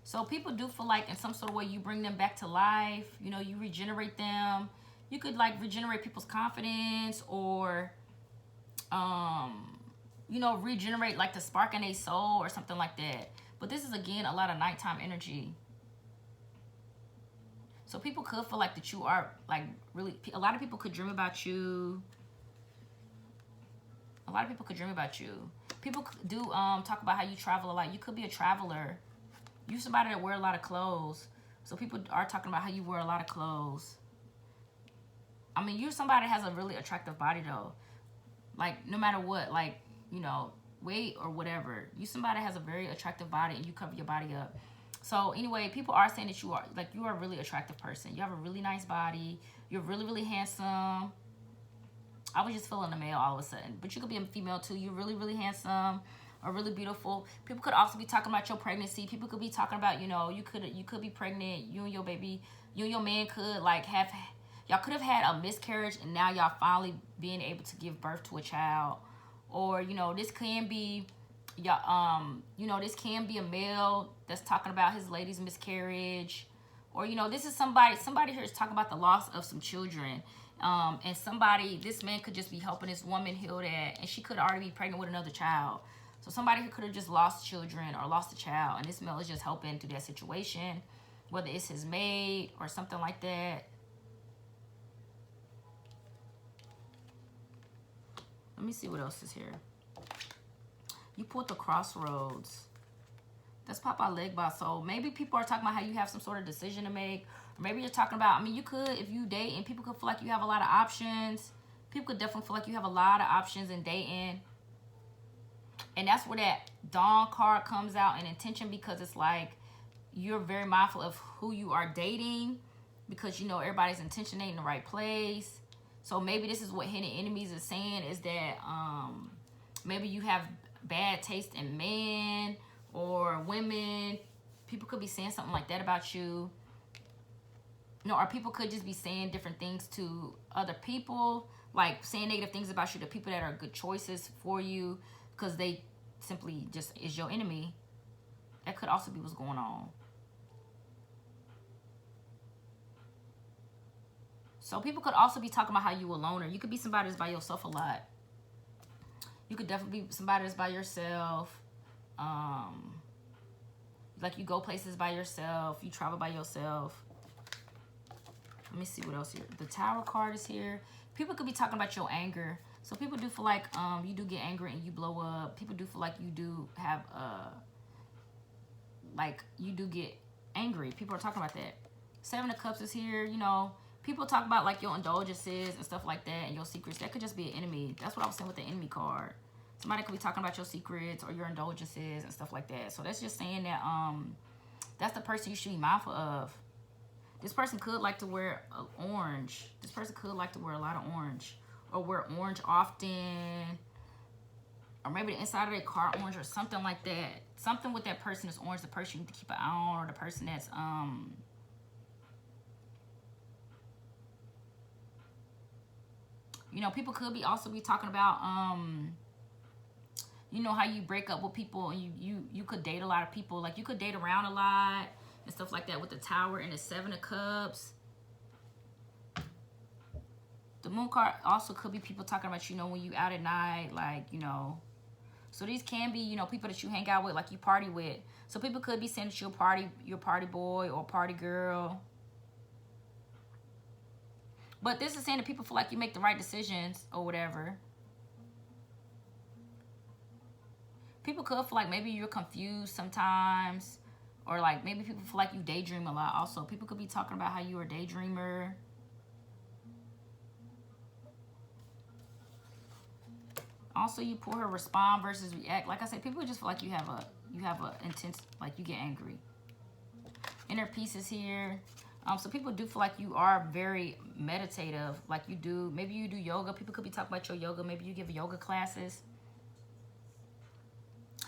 So people do feel like in some sort of way you bring them back to life. You know, you regenerate them. You could like regenerate people's confidence, or you know, regenerate like the spark in their soul or something like that. But this is again a lot of nighttime energy. So people could feel like that you are like really, a lot of people could dream about you. A lot of people could dream about you. People do talk about how you travel a lot. You could be a traveler. You're somebody that wear a lot of clothes. So people are talking about how you wear a lot of clothes. I mean, you're somebody that has a really attractive body though. Like no matter what, like, you know, weight or whatever. You somebody that has a very attractive body and you cover your body up. So anyway, people are saying that you are a really attractive person. You have a really nice body. You're really, really handsome. I was just feeling a male all of a sudden. But you could be a female too. You're really, really handsome or really beautiful. People could also be talking about your pregnancy. People could be talking about, you know, you could be pregnant. You and your baby, you and your man could like y'all could have had a miscarriage and now y'all finally being able to give birth to a child. Or, you know, this can be y'all, you know, this can be a male that's talking about his lady's miscarriage. Or, you know, this is somebody here is talking about the loss of some children. And this man could just be helping this woman heal that, and she could already be pregnant with another child. So somebody who could have just lost children or lost a child, and this male is just helping through that situation, whether it's his maid or something like that. Let me see what else is here. You pulled the crossroads. That's Papa Legba. So maybe people are talking about how you have some sort of decision to make. Or maybe you're talking about, I mean, you could, if you date, and people could feel like you have a lot of options. People could definitely feel like you have a lot of options in dating. And that's where that Dawn card comes out in intention, because it's like you're very mindful of who you are dating, because you know everybody's intention ain't in the right place. So maybe this is what Hidden Enemies is saying, is that maybe you have bad taste in men or women. People could be saying something like that about you. No, or people could just be saying different things to other people, like saying negative things about you to people that are good choices for you, because they simply just is your enemy. That could also be what's going on. So people could also be talking about how you a loner. You could be somebody that's by yourself a lot. You could definitely be somebody that's by yourself. Like you go places by yourself. You travel by yourself. Let me see what else here. The Tower card is here. People could be talking about your anger. So people do feel like you do get angry and you blow up. People do feel like you do have like you do get angry. People are talking about that. Seven of Cups is here. You know, people talk about like your indulgences and stuff like that and your secrets. That could just be an enemy. That's what I was saying with the enemy card. Somebody could be talking about your secrets or your indulgences and stuff like that. So that's just saying that that's the person you should be mindful of. This person could like to wear orange. This person could like to wear a lot of orange. Or wear orange often. Or maybe the inside of their car orange or something like that. Something with that person is orange. The person you need to keep an eye on. Or the person that's you know, people could be also be talking about you know how you break up with people and you could date a lot of people. Like you could date around a lot and stuff like that with the Tower and the Seven of Cups. The Moon card also could be people talking about, you know, when you out at night, like, you know. So these can be, you know, people that you hang out with, like you party with. So people could be saying that you're a party boy or party girl. But this is saying that people feel like you make the right decisions or whatever. People could feel like maybe you're confused sometimes. Or like maybe people feel like you daydream a lot also. People could be talking about how you're a daydreamer. Also, you pull her respond versus react. Like I said, people just feel like you have a intense, like you get angry. Inner peace is here. So people do feel like you are very meditative. Like you do, maybe you do yoga. People could be talking about your yoga. Maybe you give yoga classes.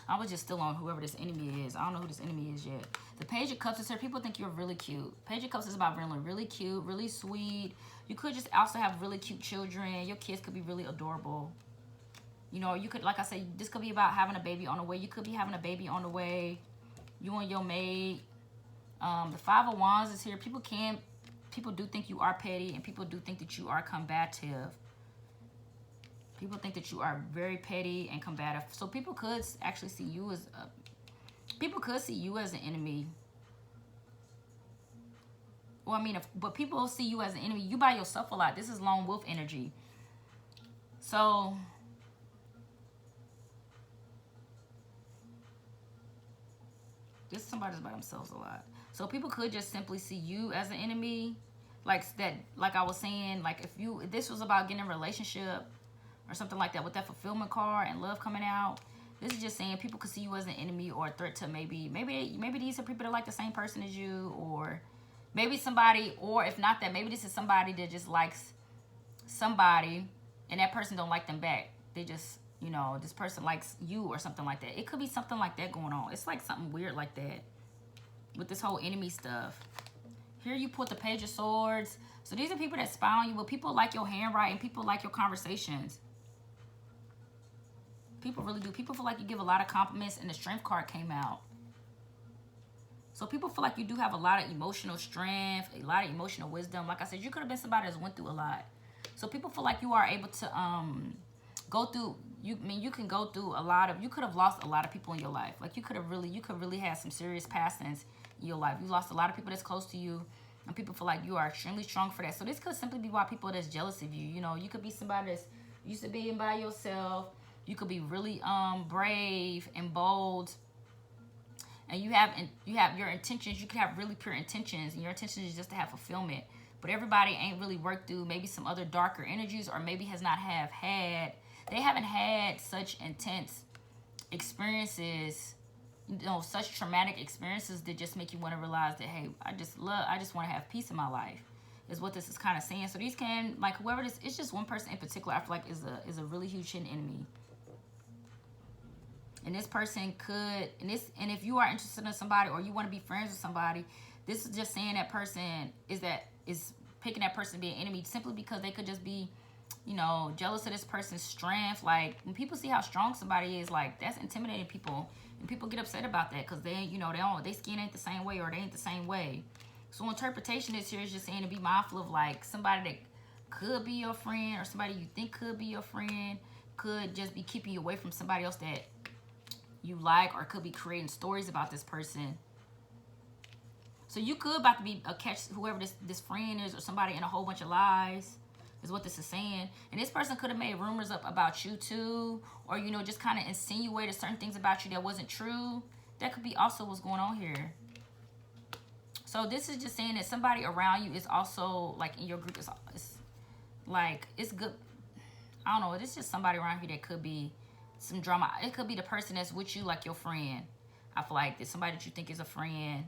I was just still on whoever this enemy is. I don't know who this enemy is yet. The Page of Cups is here. People think you're really cute. Page of Cups is about really cute, really sweet. You could just also have really cute children. Your kids could be really adorable. You know, you could, like I said, this could be about having a baby on the way. You could be having a baby on the way. You and your maid. The Five of Wands is here. People do think you are petty, and people do think that you are combative. People think that you are very petty and combative. So people could actually see you as an enemy. Well, I mean, but people see you as an enemy. You by yourself a lot. This is lone wolf energy. So this somebody's by themselves a lot. So people could just simply see you as an enemy. Like that, like I was saying, like if this was about getting a relationship or something like that with that fulfillment card and love coming out. This is just saying people could see you as an enemy or a threat to maybe these are people that like the same person as you, or maybe somebody, or if not that, maybe this is somebody that just likes somebody and that person don't like them back. They just, you know, this person likes you or something like that. It could be something like that going on. It's like something weird like that with this whole enemy stuff. Here you put the Page of Swords. So these are people that spy on you, but people like your handwriting. People like your conversations. People really do. People feel like you give a lot of compliments, and the Strength card came out. So people feel like you do have a lot of emotional strength, a lot of emotional wisdom. Like I said, you could have been somebody that's went through a lot. So people feel like you are able to go through. You can go through a lot of. You could have lost a lot of people in your life. Like you could really have some serious passings in your life. You lost a lot of people that's close to you, and people feel like you are extremely strong for that. So this could simply be why people that's jealous of you. You know, you could be somebody that's used to being by yourself. You could be really brave and bold, and you have your intentions. You could have really pure intentions, and your intention is just to have fulfillment. But everybody ain't really worked through maybe some other darker energies, or maybe they haven't had such intense experiences, you know, such traumatic experiences that just make you want to realize that, hey, I just want to have peace in my life, is what this is kind of saying. So these can, like, whoever this, it's just one person in particular I feel like is a really huge hidden enemy. And this person could, and if you are interested in somebody or you want to be friends with somebody, this is just saying that person is picking that person to be an enemy simply because they could just be, you know, jealous of this person's strength. Like when people see how strong somebody is, like that's intimidating people, and people get upset about that because they, you know, they skin ain't the same way, or they ain't the same way. So interpretation is here is just saying to be mindful of like somebody that could be your friend, or somebody you think could be your friend, could just be keeping you away from somebody else that you like, or could be creating stories about this person So you could about to be catch whoever this friend is or somebody in a whole bunch of lies, is what this is saying. And this person could have made rumors up about you too, or, you know, just kind of insinuated certain things about you that wasn't true. That could be also what's going on here. So this is just saying that somebody around you is also, like, in your group, it's like, it's good. I don't know. It's just somebody around here that could be some drama. It could be the person that's with you, like your friend. I feel like there's somebody that you think is a friend.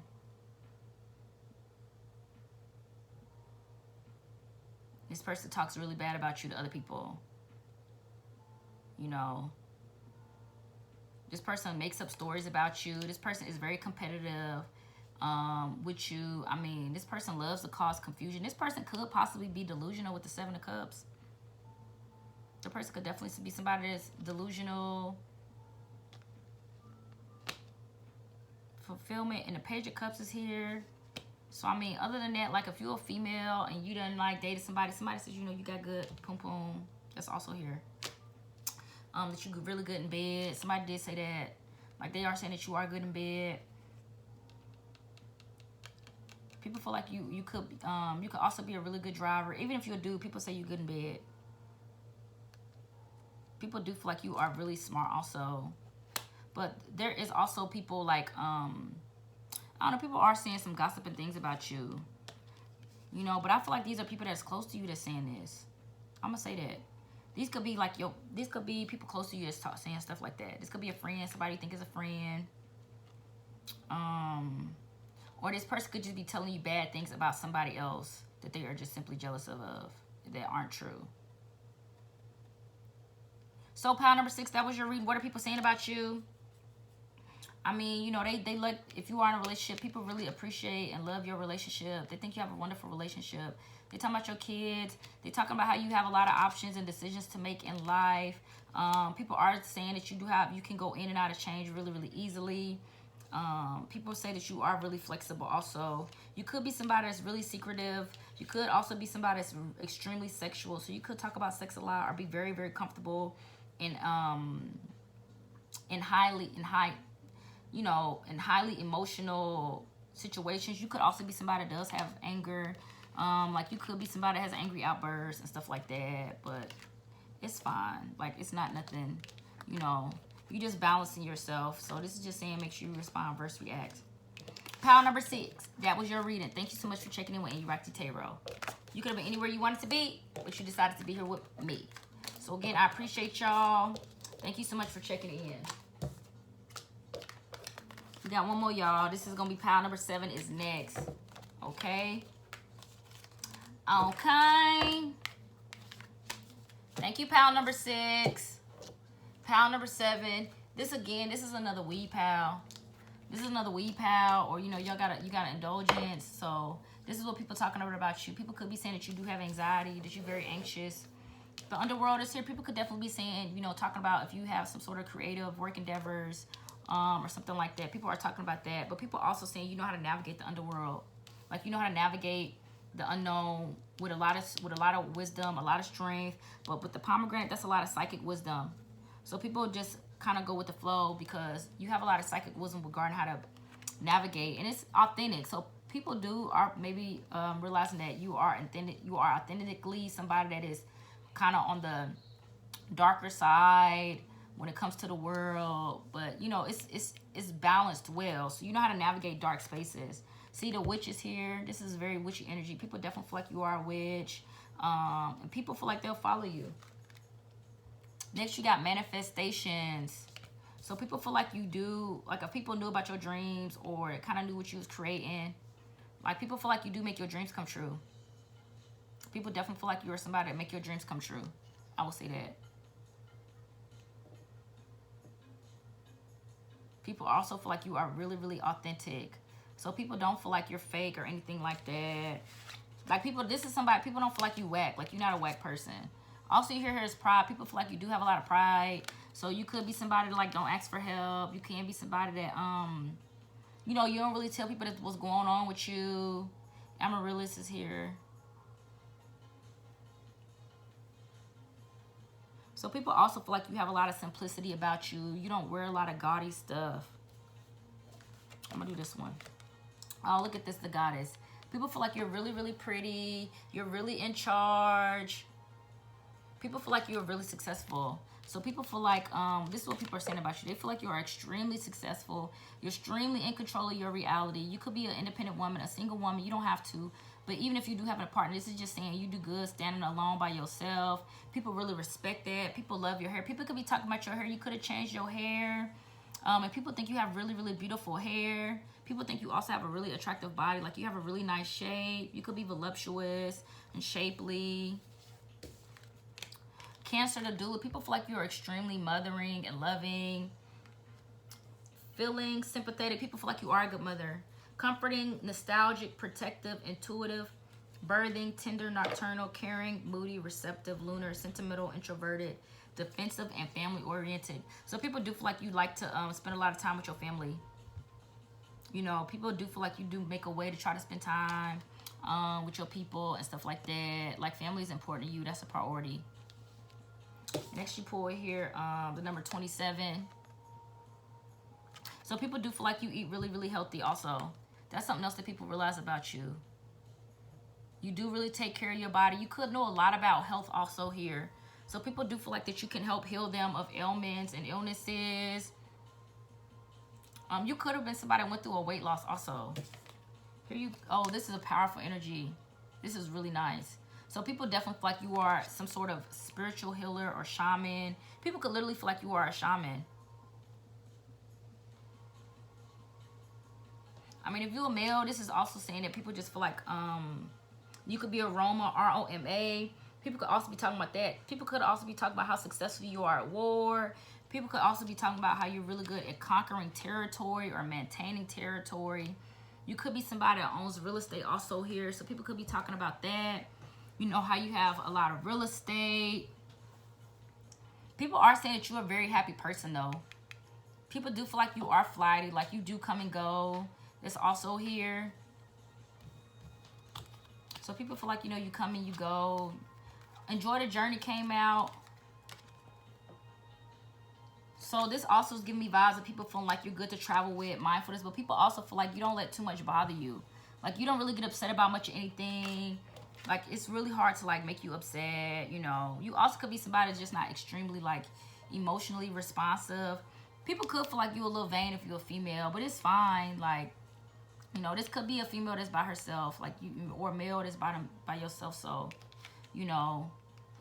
This person talks really bad about you to other people. You know. This person makes up stories about you. This person is very competitive with you. I mean, this person loves to cause confusion. This person could possibly be delusional with the Seven of Cups. The person could definitely be somebody that's delusional. Fulfillment, and the Page of Cups is here. So, I mean, other than that, like, if you're a female and you done, like, dated somebody says, you know, you got good pum-pum. That's also here. That you really good in bed. Somebody did say that. Like, they are saying that you are good in bed. People feel like you could also be a really good driver. Even if you're a dude, people say you're good in bed. People do feel like you are really smart also. But there is also people like, I don't know, people are saying some gossiping things about you. You know, but I feel like these are people that's close to you that's saying this. I'm going to say that. These could be like, these could be people close to you that's saying stuff like that. This could be a friend, somebody you think is a friend. Or this person could just be telling you bad things about somebody else that they are just simply jealous of that aren't true. So, pile number 6, that was your reading. What are people saying about you? I mean, you know, they like, if you are in a relationship, people really appreciate and love your relationship. They think you have a wonderful relationship. They talking about your kids. They talking about how you have a lot of options and decisions to make in life. People are saying that you can go in and out of change really, really easily. People say that you are really flexible also. You could be somebody that's really secretive. You could also be somebody that's extremely sexual. So you could talk about sex a lot or be very, very comfortable in highly emotional situations. You could also be somebody that does have anger. Like, you could be somebody that has angry outbursts and stuff like that. But it's fine. Like, it's not nothing, you know. You just balancing yourself. So this is just saying make sure you respond versus react. Pile number 6. That was your reading. Thank you so much for checking in with Anurakti Tarot. You could have been anywhere you wanted to be, but you decided to be here with me. So again, I appreciate y'all. Thank you so much for checking in. We got one more, y'all. This is going to be pile number 7 is next. Okay. Okay. Thank you, pile number 6. Pile number 7. This is another weed pile. This is another weed pile, or, you know, you got an indulgence. So this is what people talking about you. People could be saying that you do have anxiety, that you're very anxious. The underworld is here. People could definitely be saying, you know, talking about if you have some sort of creative work endeavors, or something like that. People are talking about that. But people also saying you know how to navigate the underworld. Like, you know how to navigate the unknown with a lot of wisdom, a lot of strength. But with the pomegranate, that's a lot of psychic wisdom. So people just kind of go with the flow because you have a lot of psychic wisdom regarding how to navigate, and it's authentic. So people are maybe realizing that you are authentic. You are authentically somebody that is kind of on the darker side when it comes to the world, but you know it's balanced well. So you know how to navigate dark spaces. See, the witch is here. This is very witchy energy. People definitely feel like you are a witch, and people feel like they'll follow you. Next, you got manifestations. So people feel like you do, like if people knew about your dreams or kind of knew what you was creating, like people feel like you do make your dreams come true. People definitely feel like you are somebody that make your dreams come true. I will say that. People also feel like you are really, really authentic. So people don't feel like you're fake or anything like that. Like people don't feel like you whack. Like you're not a whack person. Also, you hear here is pride. People feel like you do have a lot of pride. So you could be somebody that, like, don't ask for help. You can be somebody that, you know, you don't really tell people what's going on with you. Amaryllis is here. So people also feel like you have a lot of simplicity about you. You don't wear a lot of gaudy stuff. I'm going to do this one. Oh, look at this, the goddess. People feel like you're really, really pretty. You're really in charge. People feel like you're really successful. So people feel like, this is what people are saying about you. They feel like you are extremely successful. You're extremely in control of your reality. You could be an independent woman, a single woman. You don't have to. But even if you do have a partner, this is just saying you do good standing alone by yourself. People really respect that. People love your hair. People could be talking about your hair. You could have changed your hair. And people think you have really, really beautiful hair. People think you also have a really attractive body. Like you have a really nice shape. You could be voluptuous and shapely. Cancer to do. People feel like you're extremely mothering and loving. Feeling sympathetic. People feel like you are a good mother. Comforting, nostalgic, protective, intuitive, birthing, tender, nocturnal, caring, moody, receptive, lunar, sentimental, introverted, defensive, and family oriented. So people do feel like you like to spend a lot of time with your family. You know, people do feel like you do make a way to try to spend time with your people and stuff like that. Like family is important to you. That's a priority. Next you pull here the number 27. So people do feel like you eat really, really healthy also. That's something else that people realize about you. You do really take care of your body. You could know a lot about health also here. So people do feel like that you can help heal them of ailments and illnesses. You could have been somebody that went through a weight loss also. Here you, oh, this is a powerful energy. This is really nice. So people definitely feel like you are some sort of spiritual healer or shaman. People could literally feel like you are a shaman. I mean, if you're a male, this is also saying that people just feel like you could be a Roma, R-O-M-A. People could also be talking about that. People could also be talking about how successful you are at war. People could also be talking about how you're really good at conquering territory or maintaining territory. You could be somebody that owns real estate also here. So people could be talking about that. You know, how you have a lot of real estate. People are saying that you're a very happy person, though. People do feel like you are flighty, like you do come and go. It's also here. So people feel like, you know, you come and you go. Enjoy the journey came out. So this also is giving me vibes of people feeling like you're good to travel with, mindfulness. But people also feel like you don't let too much bother you. Like you don't really get upset about much of anything. Like it's really hard to like make you upset, you know. You also could be somebody that's just not extremely like emotionally responsive. People could feel like you're a little vain if you're a female, but it's fine. Like, you know, this could be a female that's by herself, like you, or a male that's by yourself. So, you know,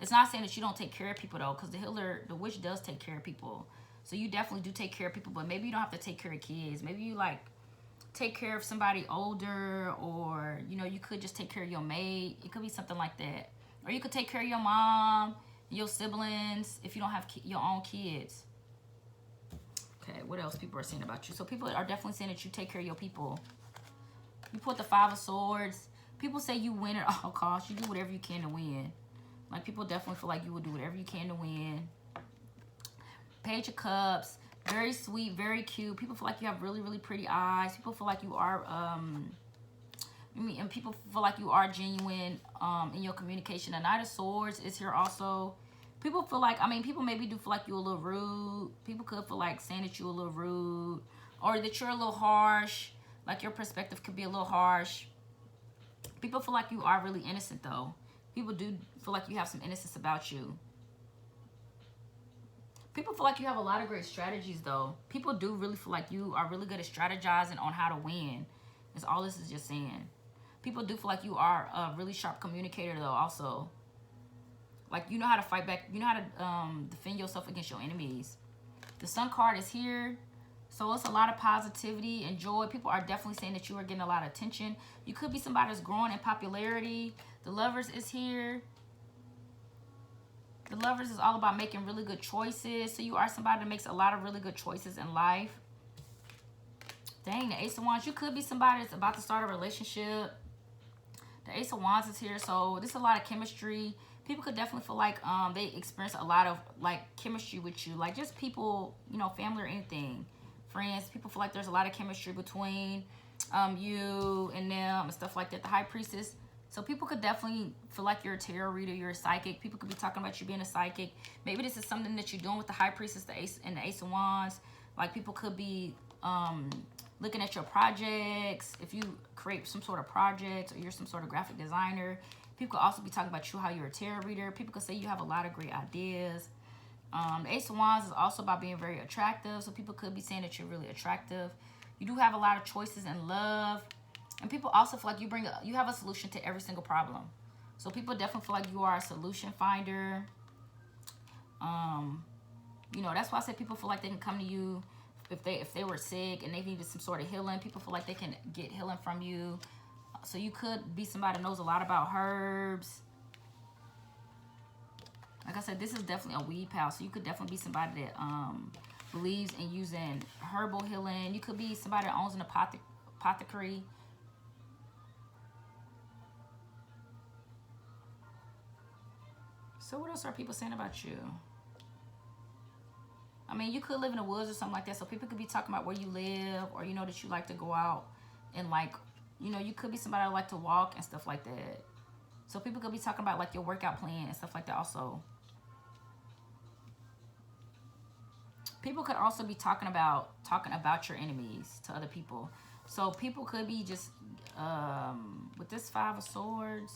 it's not saying that you don't take care of people though, because the healer, the witch does take care of people. So you definitely do take care of people, but maybe you don't have to take care of kids. Maybe you like take care of somebody older, or, you know, you could just take care of your maid. It could be something like that. Or you could take care of your mom, your siblings, if you don't have your own kids. Okay, what else people are saying about you? So people are definitely saying that you take care of your people. You put the 5 of Swords. People say you win at all costs. You do whatever you can to win. Like, people definitely feel like you would do whatever you can to win. Page of Cups. Very sweet, very cute. People feel like you have really, really pretty eyes. People feel like you are, and people feel like you are genuine in your communication. The Knight of Swords is here also. People feel like, I mean, people maybe do feel like you're a little rude. People could feel like saying that you're a little rude, or that you're a little harsh. Like your perspective could be a little harsh. People feel like you are really innocent though. People do feel like you have some innocence about you. People feel like you have a lot of great strategies though. People do really feel like you are really good at strategizing on how to win. That's all this is just saying. People do feel like you are a really sharp communicator though also. Like, you know how to fight back. You know how to defend yourself against your enemies. The Sun card is here. So it's a lot of positivity and joy. People are definitely saying that you are getting a lot of attention. You could be somebody that's growing in popularity. The Lovers is here. The Lovers is all about making really good choices. So you are somebody that makes a lot of really good choices in life. Dang, the Ace of Wands. You could be somebody that's about to start a relationship. The Ace of Wands is here. So there's a lot of chemistry. People could definitely feel like they experience a lot of like chemistry with you. Like just people, you know, family or anything. Friends. People feel like there's a lot of chemistry between you and them and stuff like that. The High Priestess. So people could definitely feel like you're a tarot reader, you're a psychic. People could be talking about you being a psychic. Maybe this is something that you're doing with the High Priestess, the Ace, and the Ace of Wands. Like people could be looking at your projects. If you create some sort of project or you're some sort of graphic designer, people could also be talking about you, how you're a tarot reader. People could say you have a lot of great ideas. The Ace of Wands is also about being very attractive. So people could be saying that you're really attractive. You do have a lot of choices in love. And people also feel like you have a solution to every single problem. So people definitely feel like you are a solution finder. You know, that's why I said people feel like they can come to you if they were sick and they needed some sort of healing. People feel like they can get healing from you. So you could be somebody that knows a lot about herbs. Like I said, this is definitely a weed pal. So you could definitely be somebody that believes in using herbal healing. You could be somebody that owns an apothecary. So what else are people saying about you? I mean, you could live in the woods or something like that. So people could be talking about where you live, or you know that you like to go out and like, you know, you could be somebody that like to walk and stuff like that. So people could be talking about like your workout plan and stuff like that also. People could also be talking about your enemies to other people. So people could be just with this Five of Swords.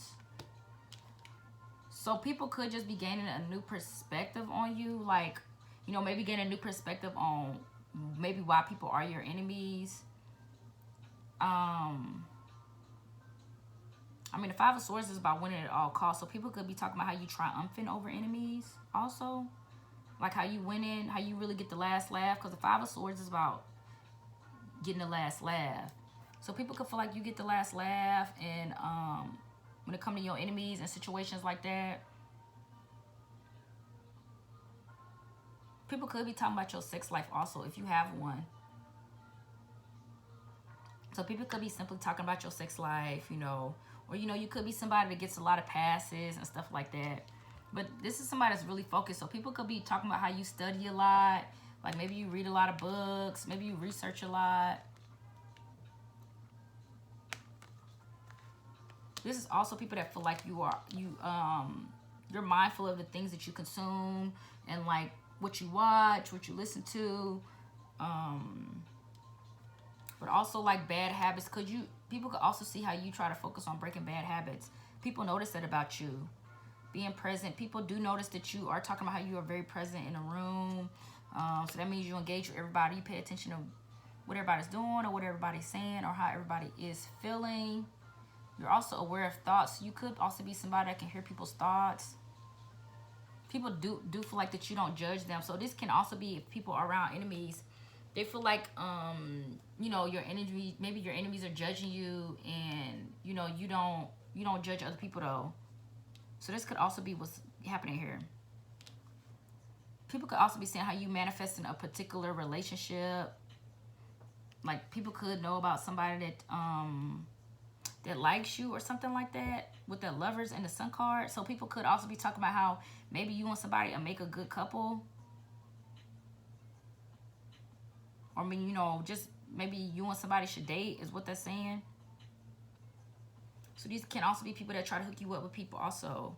So people could just be gaining a new perspective on you, like, you know, maybe getting a new perspective on maybe why people are your enemies. I mean, the Five of Swords is about winning at all costs. So people could be talking about how you triumphant over enemies also. Like how you winning, how you really get the last laugh. Because the Five of Swords is about getting the last laugh. So people could feel like you get the last laugh. And when it comes to your enemies and situations like that. People could be talking about your sex life also, if you have one. So people could be simply talking about your sex life, you know. Or, you know, you could be somebody that gets a lot of passes and stuff like that. But this is somebody that's really focused. So people could be talking about how you study a lot. Like maybe you read a lot of books. Maybe you research a lot. This is also people that feel like you're mindful of the things that you consume and like what you watch, what you listen to, but also like bad habits. People could also see how you try to focus on breaking bad habits. People notice that about you. Being present. People do notice that you are talking about how you are very present in a room. So that means you engage with everybody. You pay attention to what everybody's doing or what everybody's saying or how everybody is feeling. You're also aware of thoughts. You could also be somebody that can hear people's thoughts. People do feel like that you don't judge them. So this can also be if people are around enemies. They feel like, you know, your enemy, maybe your enemies are judging you, and you know you don't judge other people though. So this could also be what's happening here. People could also be saying how you manifest in a particular relationship. Like people could know about somebody that likes you or something like that with the Lovers and the Sun card. So people could also be talking about how maybe you and somebody make a good couple. Or I mean, you know, just maybe you and somebody should date is what they're saying. So these can also be people that try to hook you up with people also.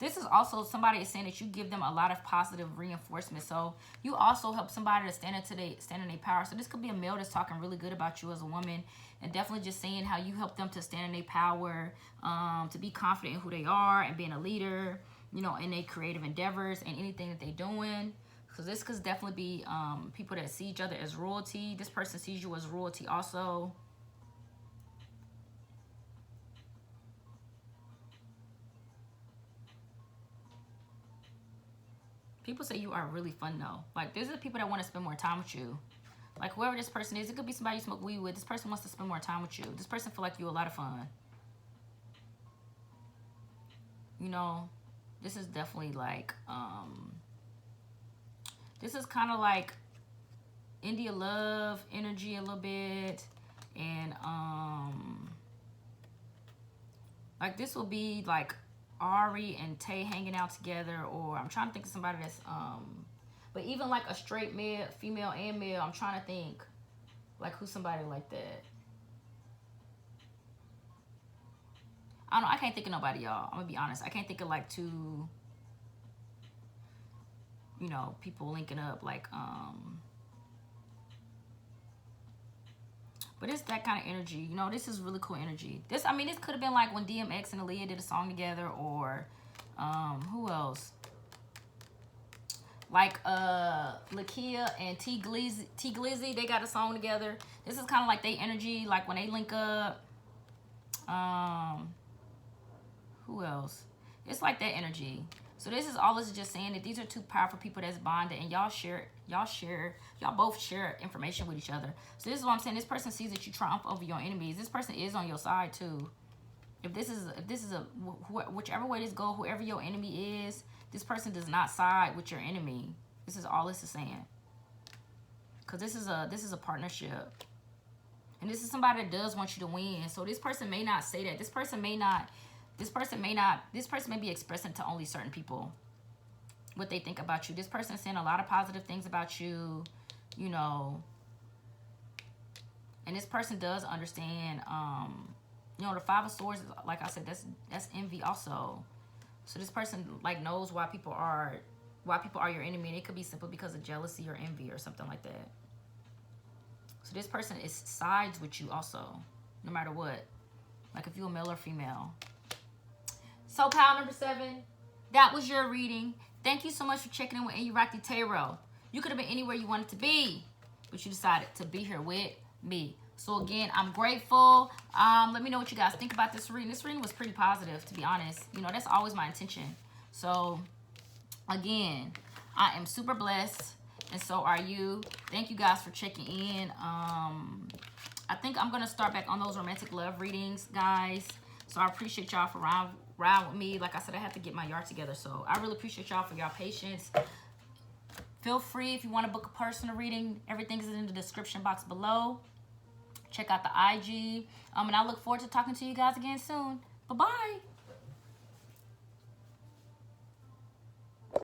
This is also somebody is saying that you give them a lot of positive reinforcement. So you also help somebody to stand in their power. So this could be a male that's talking really good about you as a woman, and definitely just saying how you help them to stand in their power, to be confident in who they are and being a leader, you know, in their creative endeavors and anything that they're doing. So this could definitely be people that see each other as royalty. This person sees you as royalty also. People say you are really fun though. Like these are the people that want to spend more time with you. Like whoever this person is, it could be somebody you smoke weed with. This person wants to spend more time with you. This person feel like you're a lot of fun. You know, this is definitely like, this is kind of like India love energy a little bit. And, like this will be like Ari and Tay hanging out together, or I'm trying to think of somebody that's but even like a straight male, female and male, I'm trying to think like who's somebody like that. I don't know, I can't think of nobody, y'all. I'm gonna be honest, I can't think of like two, you know, people linking up like But it's that kind of energy. You know, this is really cool energy. This, I mean, this could have been like when DMX and Aaliyah did a song together, or who else? Like Lakia and T Glizzy, they got a song together. This is kind of like they energy, like when they link up. Who else? It's like that energy. So this is all. This is just saying that these are two powerful people that's bonded, and y'all both share information with each other. So this is what I'm saying. This person sees that you triumph over your enemies. This person is on your side too. If this is a whichever way this go, whoever your enemy is, this person does not side with your enemy. This is all this is saying. Cause this is a partnership, and this is somebody that does want you to win. So this person may not say that. This person may be expressing to only certain people what they think about you. This person is saying a lot of positive things about you, you know. And this person does understand, you know, the Five of Swords, like I said, that's envy also. So this person like knows why people are your enemy, and it could be simply because of jealousy or envy or something like that. So this person sides with you also, no matter what. Like if you're a male or female. So pile number 7, that was your reading. Thank you so much for checking in with Anurakti Tarot. You could have been anywhere you wanted to be, but you decided to be here with me. So again, I'm grateful. Let me know what you guys think about this reading. This reading was pretty positive, to be honest. You know, that's always my intention. So again, I am super blessed, and so are you. Thank you guys for checking in. I think I'm gonna start back on those romantic love readings, guys. So I appreciate y'all for ride with me. Like I said, I have to get my yard together, so I really appreciate y'all for y'all patience. Feel free if you want to book a personal reading. Everything is in the description box below. Check out the IG. And I look forward to talking to you guys again soon. Bye-bye.